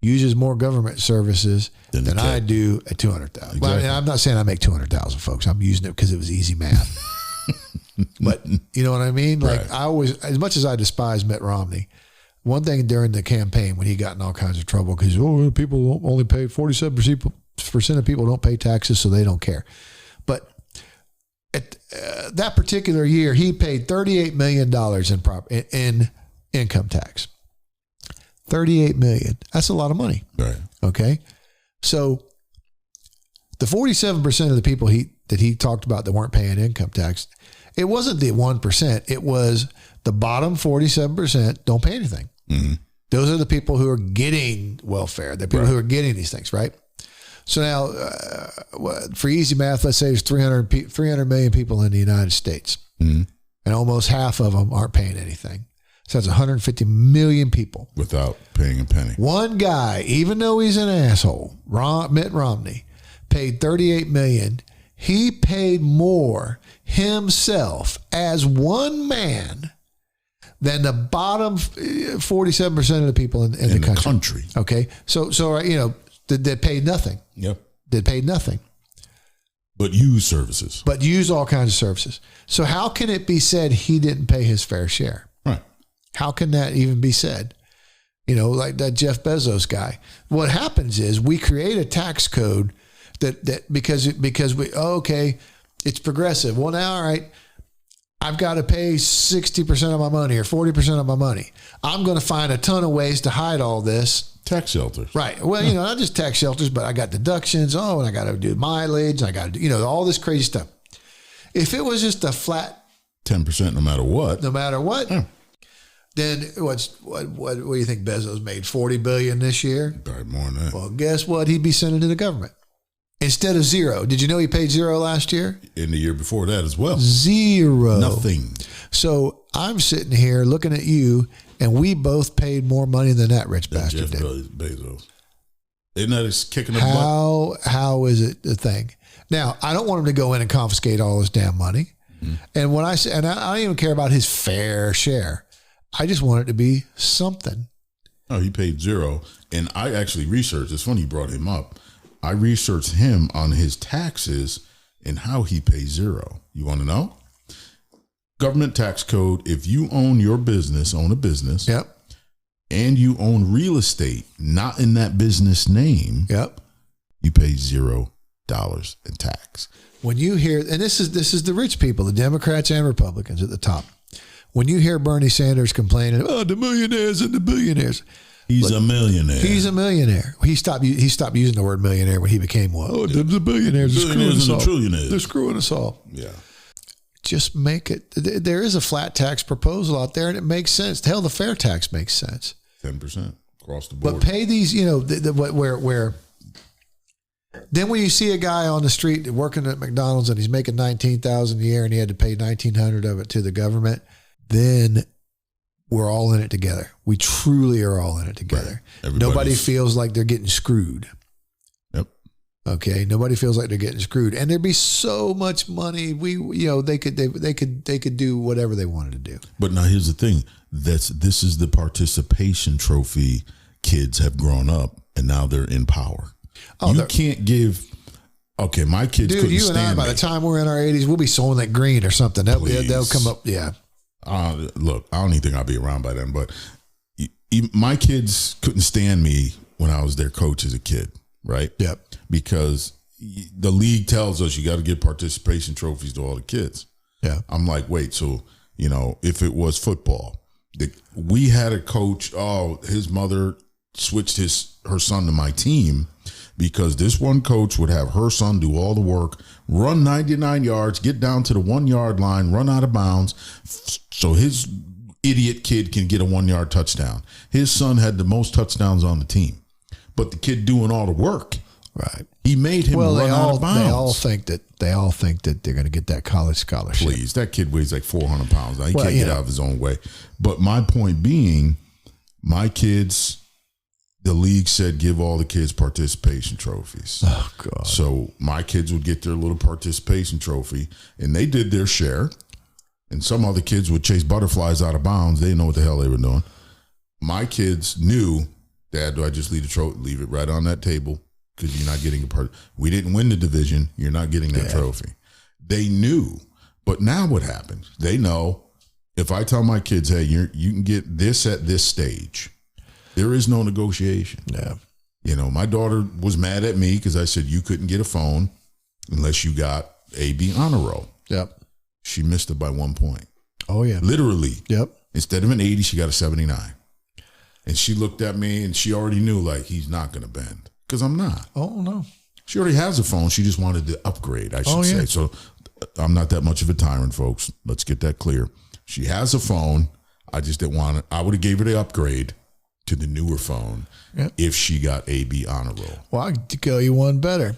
uses more government services than I do at 200,000. Exactly. Well, I'm not saying I make 200,000, folks. I'm using it because it was easy math. But you know what I mean? Like, Right. I always, as much as I despise Mitt Romney, one thing during the campaign when he got in all kinds of trouble because people only pay 47% of people don't pay taxes, so they don't care. But at that particular year, he paid $38 million in income tax. $38 million. That's a lot of money. Right. Okay. So the 47% of the people that he talked about that weren't paying income tax, it wasn't the 1%. It was the bottom 47% don't pay anything. Mm-hmm. Those are the people who are getting welfare. The people who are getting these things, right? So now, for easy math, let's say there's 300 million people in the United States, and almost half of them aren't paying anything. So that's 150 million people Without paying a penny. One guy, even though he's an asshole, Mitt Romney, paid $38 million. He paid more himself as one man than the bottom 47% of the people in the country. Okay, so they paid nothing. Yep. They paid nothing. But use services. But use all kinds of services. So how can it be said he didn't pay his fair share? Right. How can that even be said? Like that Jeff Bezos guy. What happens is we create a tax code that because we, okay, it's progressive. Well, now, all right, I've got to pay 60% of my money or 40% of my money. I'm going to find a ton of ways to hide all this. Tax shelters. Right. Well, not just tax shelters, but I got deductions. Oh, and I got to do mileage. I got to do, all this crazy stuff. If it was just a flat 10% no matter what. Then what do you think Bezos made? $40 billion this year? Probably more than that. Well, guess what? He'd be sending to the government instead of zero. Did you know he paid zero last year? In the year before that as well. Zero. Nothing. So I'm sitting here looking at you, and we both paid more money than that rich bastard Jeff did. Bezos. Isn't that just kicking the butt? How is it the thing? Now, I don't want him to go in and confiscate all his damn money. Mm-hmm. And when I say, and I don't even care about his fair share. I just want it to be something. Oh, he paid zero. And I actually researched, it's funny you brought him up. I researched him on his taxes and how he pays zero. You want to know? Government tax code, if you own a business, Yep. and you own real estate, not in that business name, Yep. you pay $0 in tax. When you hear, and this is the rich people, the Democrats and Republicans at the top. When you hear Bernie Sanders complaining, oh, the millionaires and the billionaires. He's a millionaire. He's a millionaire. He stopped using the word millionaire when he became one. Oh, the billionaires are screwing us all. Trillionaires. They're screwing us all. Yeah. Just make it. There is a flat tax proposal out there, and it makes sense. Hell, the fair tax makes sense. 10% across the board. But pay these, where. Then when you see a guy on the street working at McDonald's and he's making $19,000 a year and he had to pay $1,900 of it to the government, then we're all in it together. We truly are all in it together. Right. Nobody feels like they're getting screwed. Yep. Okay. Nobody feels like they're getting screwed, and there'd be so much money. They could do whatever they wanted to do. But now here's the thing: this is the participation trophy. Kids have grown up and now they're in power. Oh, you can't give. Okay, my kids couldn't stand me. By the time we're in our 80s, we'll be sewing that green or something. They'll come up. Yeah. Look, I don't even think I'll be around by then, but my kids couldn't stand me when I was their coach as a kid, right? Yep. Because the league tells us you got to give participation trophies to all the kids. Yeah. I'm like, wait, so, if it was football, we had a coach, his mother switched her son to my team because this one coach would have her son do all the work, run 99 yards, get down to the 1 yard line, run out of bounds, so his idiot kid can get a 1 yard touchdown. His son had the most touchdowns on the team, but the kid doing all the work Right. He made him run out of bounds. They all think that they're going to get that college scholarship. Please, that kid weighs like 400 pounds. Now, he can't get out of his own way. But my point being, my kids, the league said give all the kids participation trophies. Oh, God. So my kids would get their little participation trophy, and they did their share. And some other kids would chase butterflies out of bounds. They didn't know what the hell they were doing. My kids knew, Dad, do I just leave the trophy? Leave it right on that table because you're not getting a part. We didn't win the division. You're not getting that trophy. They knew. But now what happens? They know if I tell my kids, hey, you can get this at this stage, there is no negotiation. Yeah. You know, my daughter was mad at me because I said you couldn't get a phone unless you got A/B honor roll. Yep. She missed it by 1 point. Oh, yeah. Literally. Yep. Instead of an 80, she got a 79. And she looked at me and she already knew, like, he's not going to bend because I'm not. Oh, no. She already has a phone. She just wanted to upgrade, I should say. So I'm not that much of a tyrant, folks. Let's get that clear. She has a phone. I just didn't want it. I would have gave her the upgrade to the newer phone if she got A/B honor roll. Well, I could tell you one better.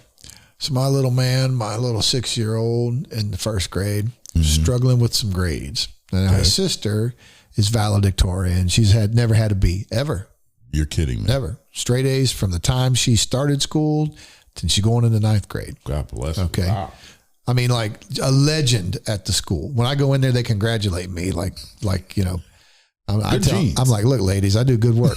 So my little man, my little 6-year-old in the first grade, struggling with some grades. And her sister is valedictorian. She's never had a B, ever. You're kidding me. Never. Straight A's from the time she started school to she going into 9th grade. God bless her. Okay. Wow. I mean, like a legend at the school. When I go in there, they congratulate me. Like you know, I'm like, look, ladies, I do good work.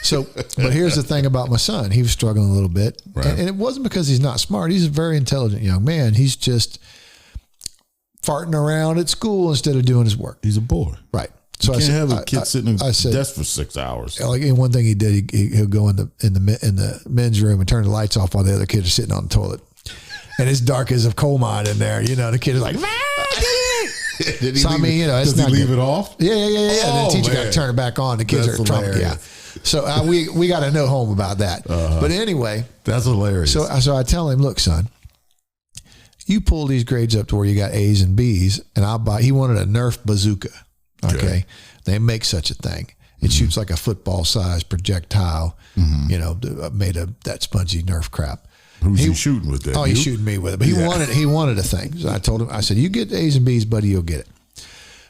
So, but here's the thing about my son. He was struggling a little bit. Right. And it wasn't because he's not smart. He's a very intelligent young man. He's just farting around at school instead of doing his work. He's a boy. Right. So So you can't have a kid sitting at a said, desk for 6 hours. like, and one thing he did, he'll go in the men's room and turn the lights off while the other kids are sitting on the toilet. And it's dark as a coal mine in there. You know, the kid is like, Did he so, I leave mean, you know, it's does not he leave good. it off? Yeah. And then the teacher got to man. turn it back on. The kids That's are trying. Yeah. hilarious. So we got to know home about that. But anyway, That's hilarious. so I tell him, look, son, you pull these grades up to where you got A's and B's, and I'll buy. He wanted a Nerf bazooka. Okay, they make such a thing. It shoots like a football-sized projectile. You know, made of that spongy Nerf crap. Who's he shooting with that? Oh, he's shooting me with it. But he wanted a thing. So I told him, I said, you get A's and B's, buddy, you'll get it.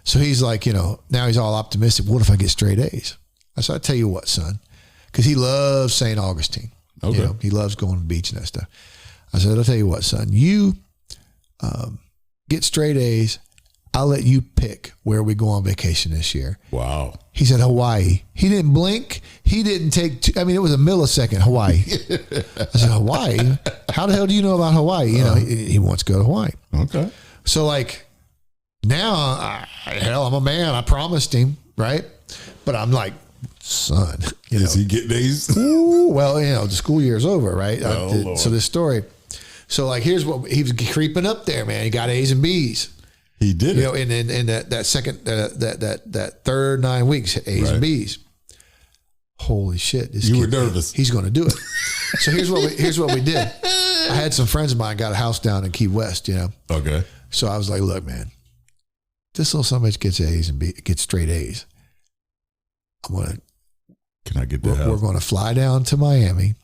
So he's like, you know, now he's all optimistic. What if I get straight A's? I said, I tell you what, son, because he loves St. Augustine. Okay. You know, he loves going to the beach and that stuff. I said, I'll tell you what, son, you get straight A's. I'll let you pick where we go on vacation this year. Wow. He said Hawaii. He didn't blink. He didn't take I mean, it was a millisecond, Hawaii. I said, Hawaii? How the hell do you know about Hawaii? You know, he wants to go to Hawaii. Okay. So like now, hell, I'm a man. I promised him, right? But I'm like, son, you Is know. he getting these? Ooh, well, you know, the school year's over, right? Oh, Lord. So this story. So like, here's what he was creeping up there, man. He got A's and B's. He did You it. know, in that second that third 9 weeks, A's Right. and B's. Holy shit! This You were kid, nervous. He's going to do it. So here's what we did. I had some friends of mine got a house down in Key West. You know, Okay. so I was like, look, man, this little son of a bitch gets A's and gets straight A's. Can I get that We're help? going to fly down to Miami.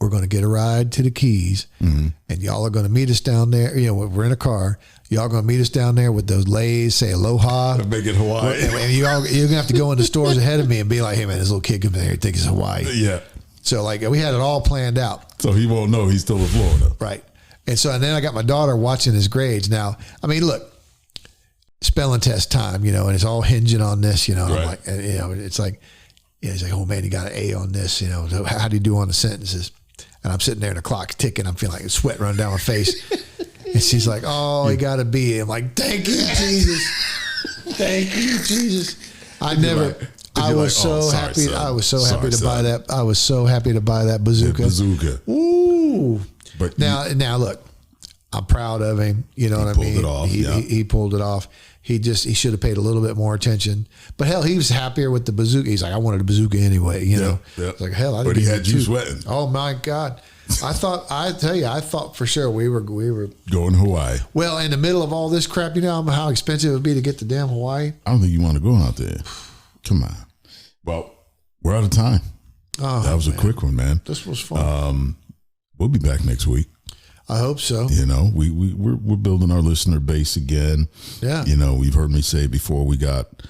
We're going to get a ride to the Keys, and y'all are going to meet us down there. You know, we're in a car. Y'all going to meet us down there with those lays, say aloha. Make it Hawaii. And you're going to have to go in the stores ahead of me and be like, hey, man, this little kid comes in here and thinks it's Hawaii. Yeah. So, like, we had it all planned out. So he won't know he's still in Florida. Right. And then I got my daughter watching his grades. Now, I mean, look, spelling test time, you know, and it's all hinging on this, you know. Right. I'm like, and, you know, it's like, yeah, he's like, oh man, he got an A on this, you know. So how do you do on the sentences? And I'm sitting there and the clock's ticking. I'm feeling like sweat running down my face. And she's like, oh, he got a B. I'm like, thank you, Jesus. Thank you, Jesus. I was so happy to buy that. I was so happy to buy that bazooka. Bazooka. Ooh. But Now look, I'm proud of him. You know what I mean? pulled it off, yeah. He pulled it off. He should have paid a little bit more attention. But hell, he was happier with the bazooka. He's like, I wanted a bazooka anyway, you know. Yeah. It's like, hell, I But didn't he get had it you too. sweating. Oh my God. I thought for sure we were going to Hawaii. well in the middle of all this crap. You know how expensive it would be to get to damn Hawaii. I don't think you want to go out there. Come on. Well, we're out of time. Oh, that was a quick one, man. This was fun. We'll be back next week. I hope so. You know, we're building our listener base again. Yeah. You know, we've heard me say before we got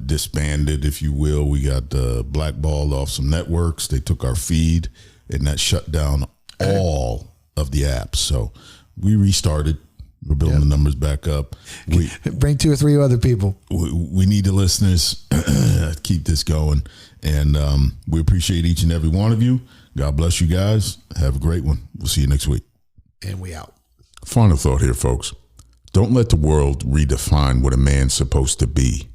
disbanded, if you will. We got blackballed off some networks. They took our feed, and that shut down all of the apps. So we restarted. We're building the numbers back up. We bring 2 or 3 other people. We need the listeners. Keep this going. And we appreciate each and every one of you. God bless you guys. Have a great one. We'll see you next week. And we out. Final thought here, folks. Don't let the world redefine what a man's supposed to be.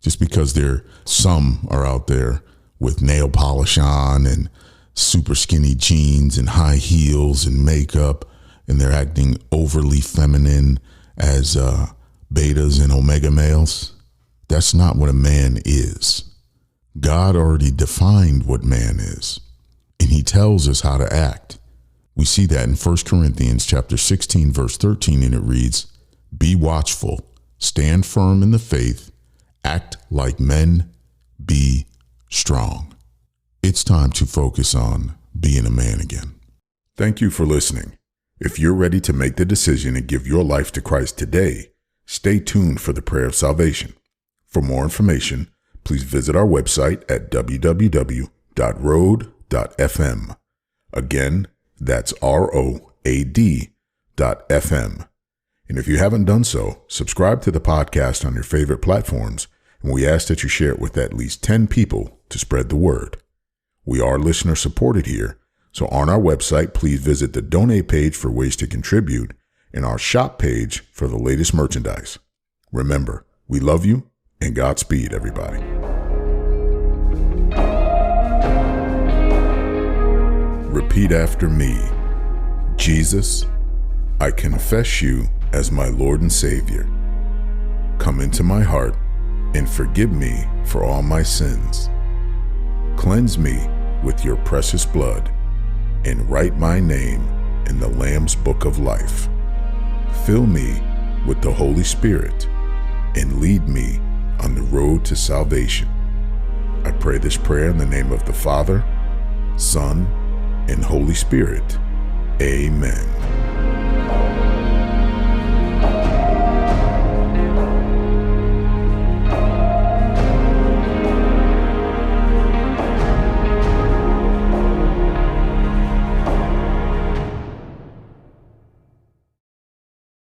Just because some are out there with nail polish on and super skinny jeans and high heels and makeup, and they're acting overly feminine as betas and omega males. That's not what a man is. God already defined what man is, and he tells us how to act. We see that in 1 Corinthians chapter 16, verse 13, and it reads, "Be watchful, stand firm in the faith, act like men, be strong." It's time to focus on being a man again. Thank you for listening. If you're ready to make the decision and give your life to Christ today, stay tuned for the prayer of salvation. For more information, please visit our website at www.road.fm. Again, that's ROAD.FM. And if you haven't done so, subscribe to the podcast on your favorite platforms, and we ask that you share it with at least 10 people to spread the word. We are listener supported here, so on our website, please visit the donate page for ways to contribute and our shop page for the latest merchandise. Remember, we love you, and Godspeed, everybody. Repeat after me. Jesus, I confess you as my Lord and Savior. Come into my heart and forgive me for all my sins. Cleanse me with your precious blood and write my name in the Lamb's Book of Life. Fill me with the Holy Spirit and lead me on the road to salvation. I pray this prayer in the name of the Father, Son, and Holy Spirit. Amen.